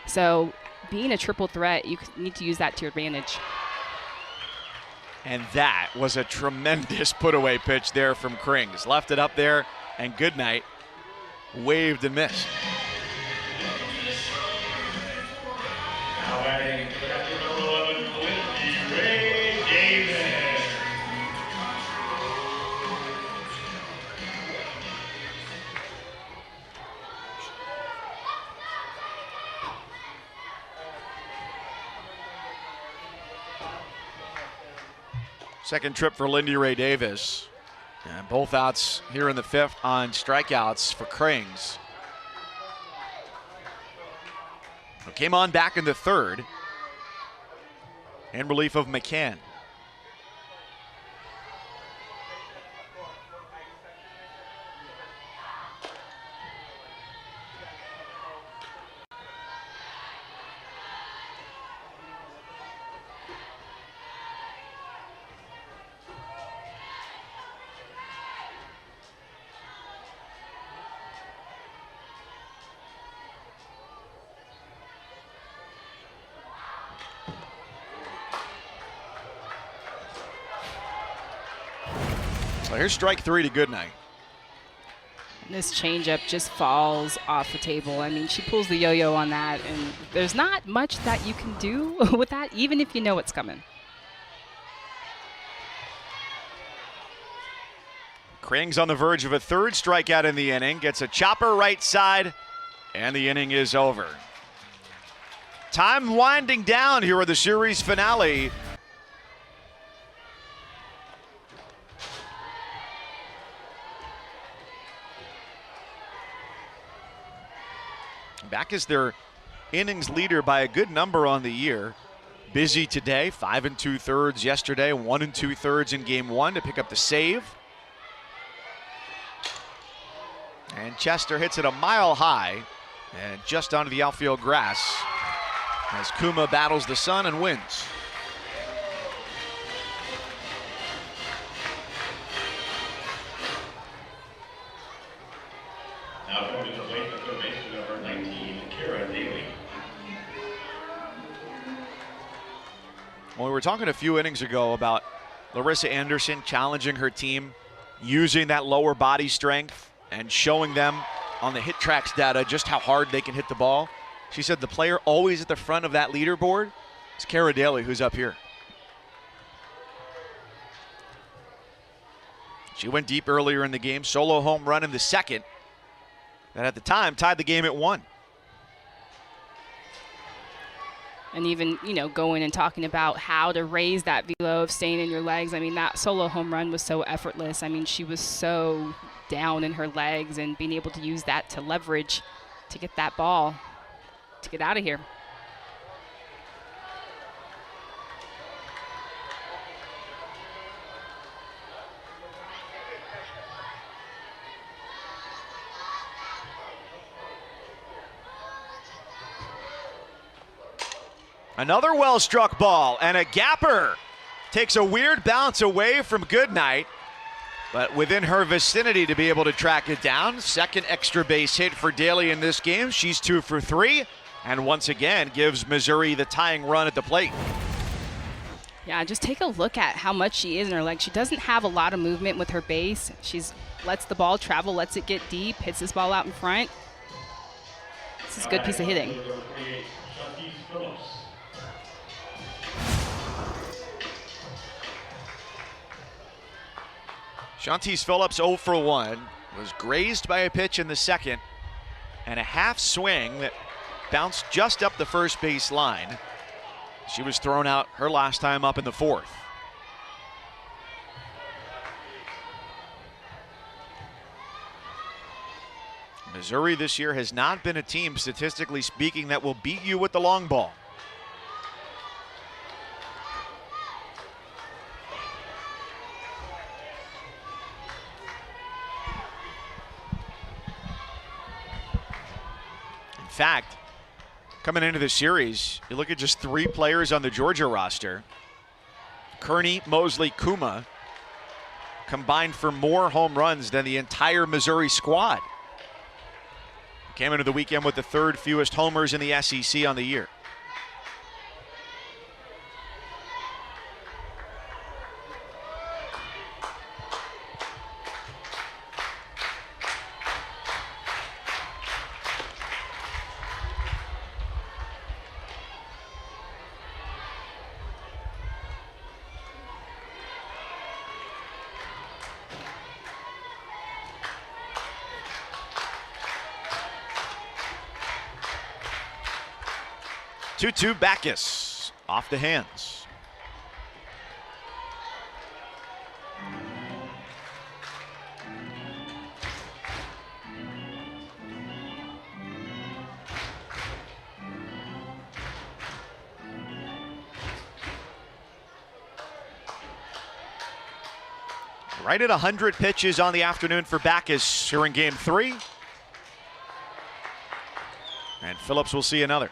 So being a triple threat, you need to use that to your advantage.
And that was a tremendous put-away pitch there from Krings. Left it up there, and Goodnight waved and missed.
Now batting number 11, Lindsay Ray Davis.
Second trip for Lindy Ray Davis. And both outs here in the 5th on strikeouts for Krings. Who came on back in the 3rd in relief of McCann. So here's strike 3 to Goodnight.
And this changeup just falls off the table. I mean, she pulls the yo-yo on that, and there's not much that you can do with that, even if you know it's coming.
Krings on the verge of a 3rd strikeout in the inning. Gets a chopper right side, and the inning is over. Time winding down here at the series finale. Back as their innings leader by a good number on the year. Busy today, 5 2/3 yesterday, 1 2/3 in game 1 to pick up the save. And Chester hits it a mile high and just onto the outfield grass as Kuma battles the sun and wins.
Now coming to the plate, the third baseman, number 19, Kara Daly.
Well, we were talking a few innings ago about Larissa Anderson challenging her team, using that lower body strength and showing them on the hit tracks data just how hard they can hit the ball. She said the player always at the front of that leaderboard is Kara Daly, who's up here. She went deep earlier in the game, solo home run in the 2nd. That at the time tied the game at 1.
And even, you know, going and talking about how to raise that velo of staying in your legs. I mean, that solo home run was so effortless. I mean, she was so down in her legs, and being able to use that to leverage to get that ball to get out of here.
Another well-struck ball, and a gapper. Takes a weird bounce away from Goodnight, but within her vicinity to be able to track it down. Second extra base hit for Daly in this game. She's 2 for 3, and once again gives Missouri the tying run at the plate.
Yeah, just take a look at how much she is in her leg. She doesn't have a lot of movement with her base. She's lets the ball travel, lets it get deep, hits this ball out in front. This is a good piece of hitting.
Shantice Phillips 0 for 1, was grazed by a pitch in the second, and a half swing that bounced just up the first base line. She was thrown out her last time up in the fourth. Missouri this year has not been a team, statistically speaking, that will beat you with the long ball. In fact, coming into the series, you look at just 3 players on the Georgia roster. Kearney, Mosley, Kuma combined for more home runs than the entire Missouri squad. Came into the weekend with the 3rd fewest homers in the SEC on the year. Two Backus off the hands. Right at 100 pitches on the afternoon for Backus here in game 3. And Phillips will see another.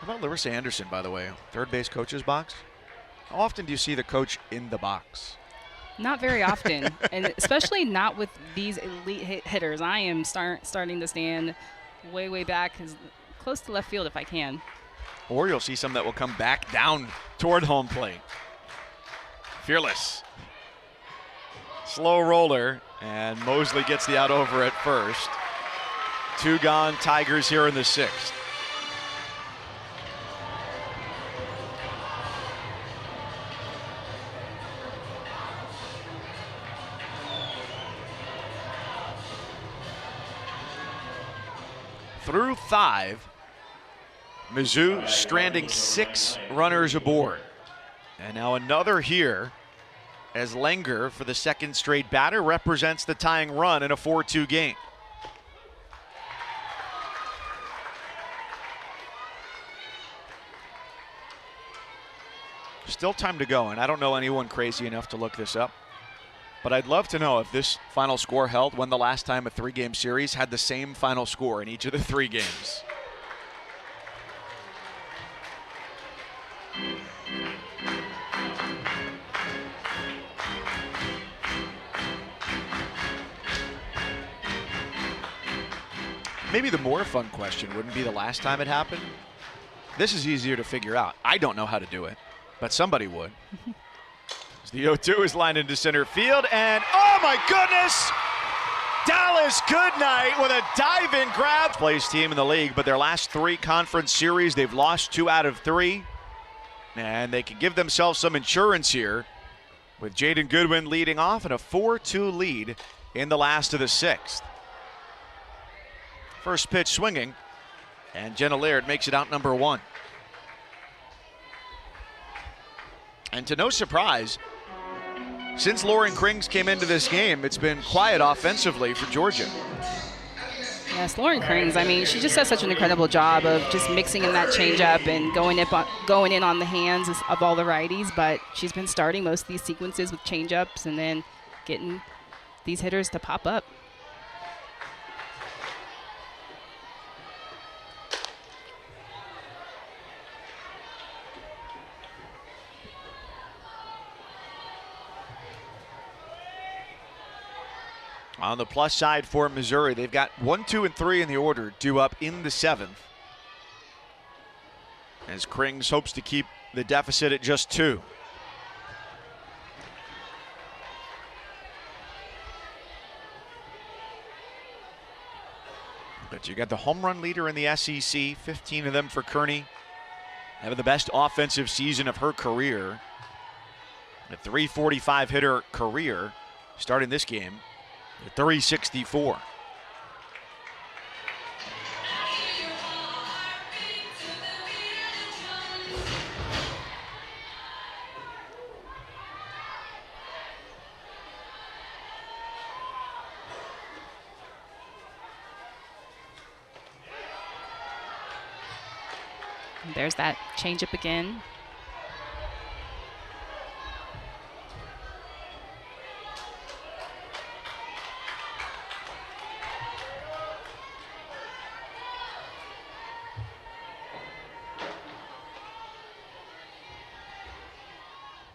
How about Larissa Anderson, by the way? Third base coach's box? How often do you see the coach in the box?
Not very often, and especially not with these elite hitters. I am starting to stand way back, close to left field if I can.
Or you'll see some that will come back down toward home plate. Fearless. Slow roller, and Mosley gets the out over at first. 2 gone, Tigers here in the 6th. Through 5, Mizzou stranding 6 runners aboard. And now another here as Langer, for the 2nd straight batter, represents the tying run in a 4-2 game. Still time to go, and I don't know anyone crazy enough to look this up. But I'd love to know if this final score held when the last time a 3-game series had the same final score in each of the 3 games. Maybe the more fun question wouldn't be the last time it happened. This is easier to figure out. I don't know how to do it, but somebody would. The 0-2 is lined into center field, and oh my goodness! Dallas Goodnight with a dive-in grab. Plays team in the league, but their last 3 conference series, they've lost 2 out of 3. And they can give themselves some insurance here with Jaden Goodwin leading off and a 4-2 lead in the last of the 6th. First pitch swinging, and Jenna Laird makes it out number 1. And to no surprise, since Lauren Krings came into this game, it's been quiet offensively for Georgia.
Yes, Lauren Krings, I mean, she just does such an incredible job of just mixing in that changeup and going in on the hands of all the righties, but she's been starting most of these sequences with changeups and then getting these hitters to pop up.
On the plus side for Missouri, they've got 1, 2, and 3 in the order due up in the 7th. As Krings hopes to keep the deficit at just 2. But you got the home run leader in the SEC, 15 of them for Kearney. Having the best offensive season of her career. A .345 hitter career starting this game at .364.
There's that changeup again.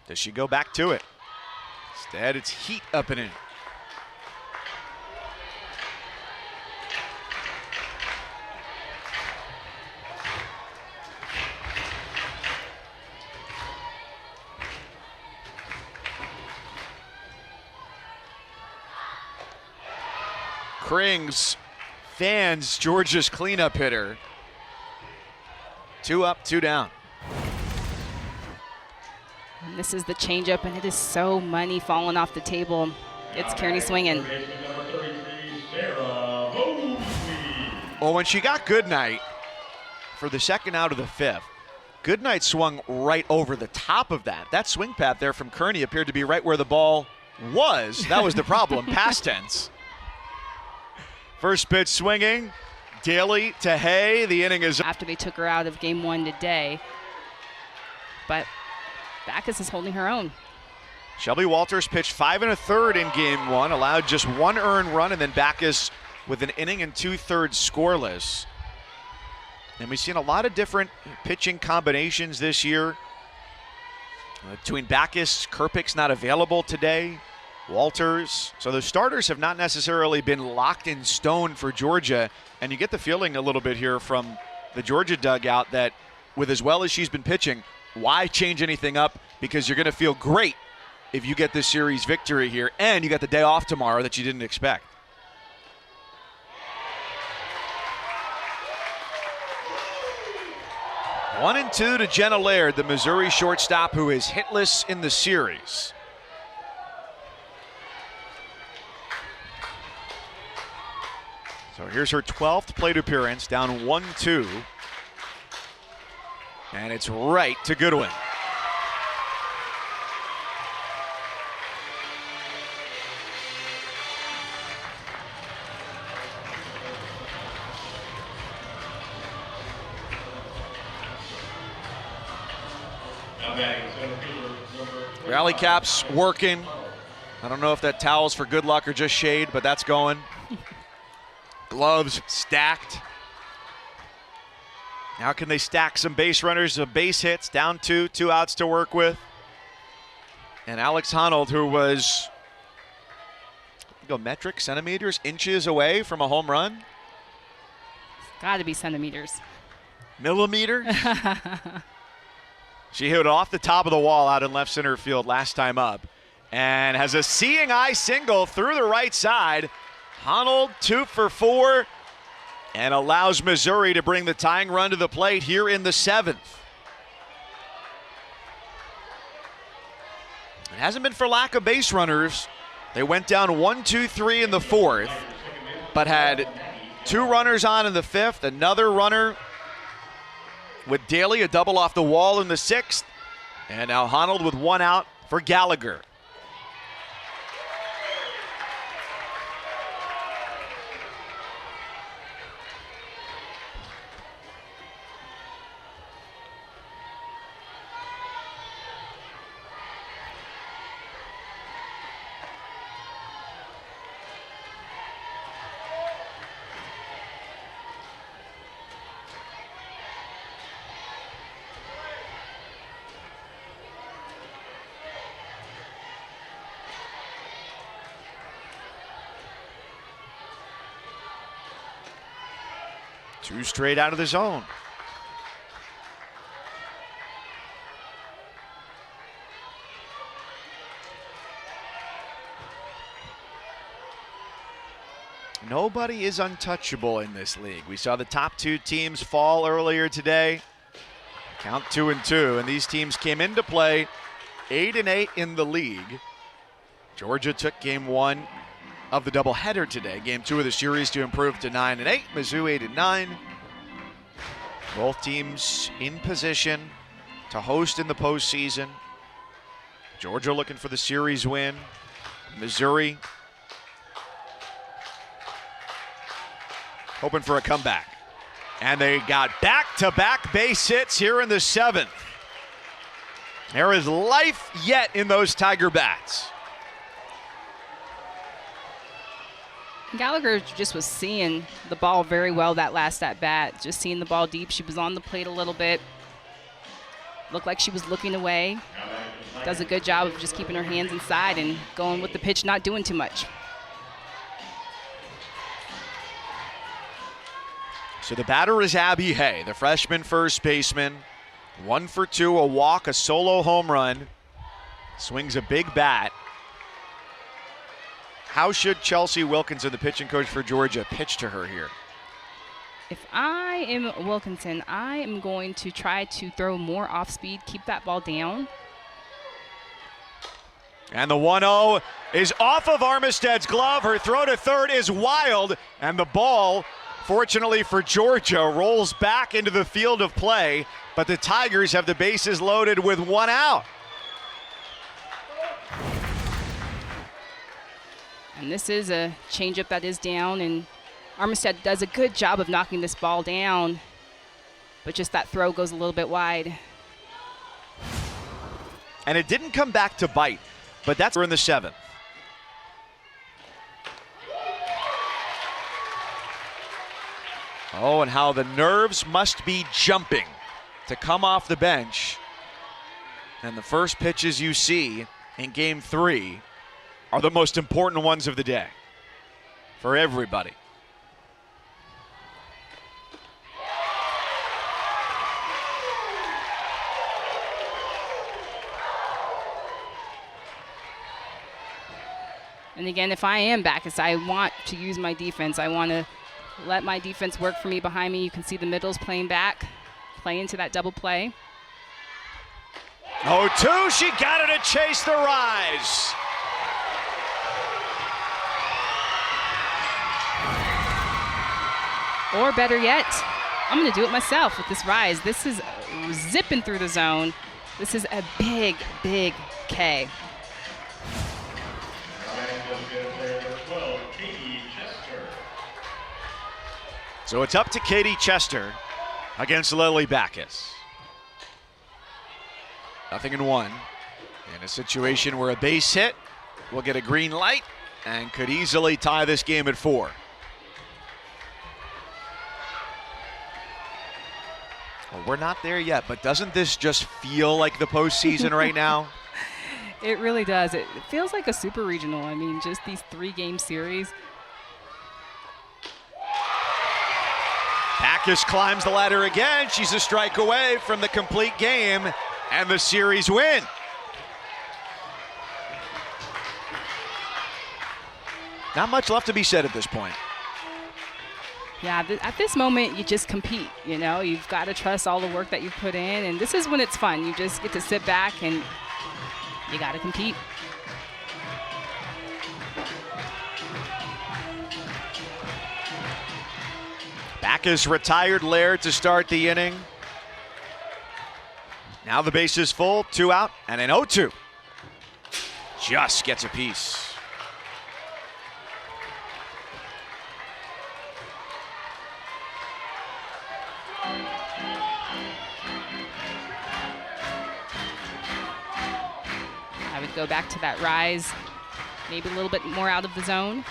Does she go back to it? Instead, it's heat up and in. Krings fans Georgia's cleanup hitter. 2 up, 2 down.
And this is the changeup, and it is so money falling off the table. It's Kearney swinging.
Well, when she got Goodnight for the second out of the 5th, Goodnight swung right over the top of that. That swing path there from Kearney appeared to be right where the ball was. That was the problem, past tense. First pitch swinging, Daly to Hay. The inning is
after they took her out of game 1 today. But Backus is holding her own.
Shelby Walters pitched 5 1/3 in game 1, allowed just 1 earned run, and then Backus with an inning and 2/3 scoreless. And we've seen a lot of different pitching combinations this year. Between Backus, Kerpick's not available today. Walters. So the starters have not necessarily been locked in stone for Georgia. And you get the feeling a little bit here from the Georgia dugout that with as well as she's been pitching, why change anything up? Because you're going to feel great if you get this series victory here. And you got the day off tomorrow that you didn't expect. One and 2 to Jenna Laird, the Missouri shortstop who is hitless in the series. So here's her 12th plate appearance, down 1-2. And it's right to Goodwin. Rally caps working. I don't know if that towel's for good luck or just shade, but that's going. Gloves stacked. Now can they stack some base runners, some base hits, down 2 outs to work with. And Alex Honnold, who was, go metric, centimeters, inches away from a home run.
It's got to be centimeters.
Millimeters? She hit it off the top of the wall out in left center field last time up. And has a seeing eye single through the right side. Honnold 2 for 4 and allows Missouri to bring the tying run to the plate here in the 7th. It hasn't been for lack of base runners. They went down 1-2-3 in the 4th, but had 2 runners on in the 5th, another runner with Daly, a double off the wall in the 6th, and now Honnold with 1 out for Gallagher. 2 straight out of the zone. Nobody is untouchable in this league. We saw the top 2 teams fall earlier today. Count 2-2, and these teams came into play 8-8 in the league. Georgia took game 1 of the doubleheader today. Game 2 of the series to improve to 9-8. Mizzou 8-9. Both teams in position to host in the postseason. Georgia looking for the series win. Missouri hoping for a comeback. And they got back-to-back base hits here in the 7th. There is life yet in those Tiger bats.
Gallagher just was seeing the ball very well that last at-bat, just seeing the ball deep. She was on the plate a little bit. Looked like she was looking away. Does a good job of just keeping her hands inside and going with the pitch, not doing too much.
So the batter is Abby Hay, the freshman first baseman. 1 for 2, a walk, a solo home run. Swings a big bat. How should Chelsea Wilkinson, the pitching coach for Georgia, pitch to her here?
If I am Wilkinson, I am going to try to throw more off speed, keep that ball down.
And the 1-0 is off of Armistead's glove. Her throw to third is wild, and the ball, fortunately for Georgia, rolls back into the field of play, but the Tigers have the bases loaded with 1 out.
And this is a changeup that is down, and Armistead does a good job of knocking this ball down, but just that throw goes a little bit wide.
And it didn't come back to bite, but that's in the 7th. Oh, and how the nerves must be jumping to come off the bench. And the first pitches you see in game 3 are the most important ones of the day for everybody.
And again, if I am Backus, I want to use my defense. I want to let my defense work for me behind me. You can see the middles playing back, play into that double play.
0-2, she got it to chase the rise.
Or better yet, I'm going to do it myself with this rise. This is zipping through the zone. This is a big, big K.
So it's up to Katie Chester against Lily Backus. 0-1 in a situation where a base hit will get a green light and could easily tie this game at 4. Well, we're not there yet, but doesn't this just feel like the postseason right now?
It really does. It feels like a super regional. I mean, just these 3-game series.
Backus climbs the ladder again. She's a strike away from the complete game and the series win. Not much left to be said at this point.
Yeah, at this moment, you just compete. You know, you've got to trust all the work that you've put in, and this is when it's fun. You just get to sit back and you got to compete.
Backus retired Laird to start the inning. Now the base is full, 2 out, and an 0-2. Just gets a piece.
I would go back to that rise, maybe a little bit more out of the zone.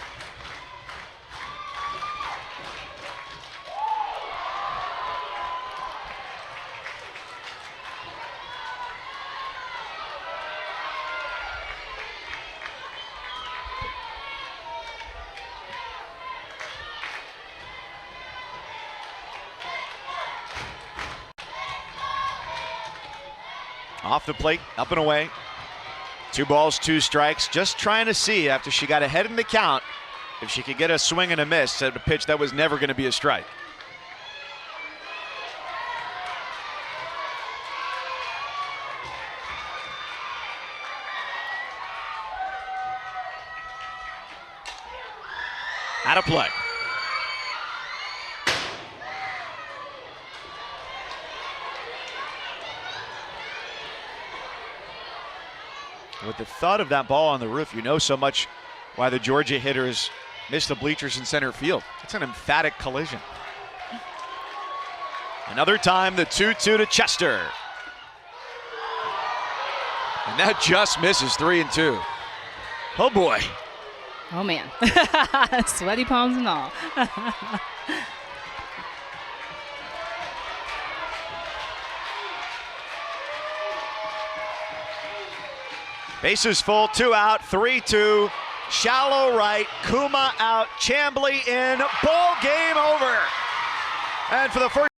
Off the plate, up and away. 2 balls, 2 strikes. Just trying to see, after she got ahead in the count, if she could get a swing and a miss at a pitch that was never going to be a strike. Out of play. With the thud of that ball on the roof, you know so much why the Georgia hitters missed the bleachers in center field. It's an emphatic collision. Another time, the 2-2 to Chester. And that just misses 3-2. Oh boy.
Oh man. Sweaty palms and all.
Bases full, 2 out, 3-2. Shallow right, Kuma out, Chambly in, ball game over. And for the first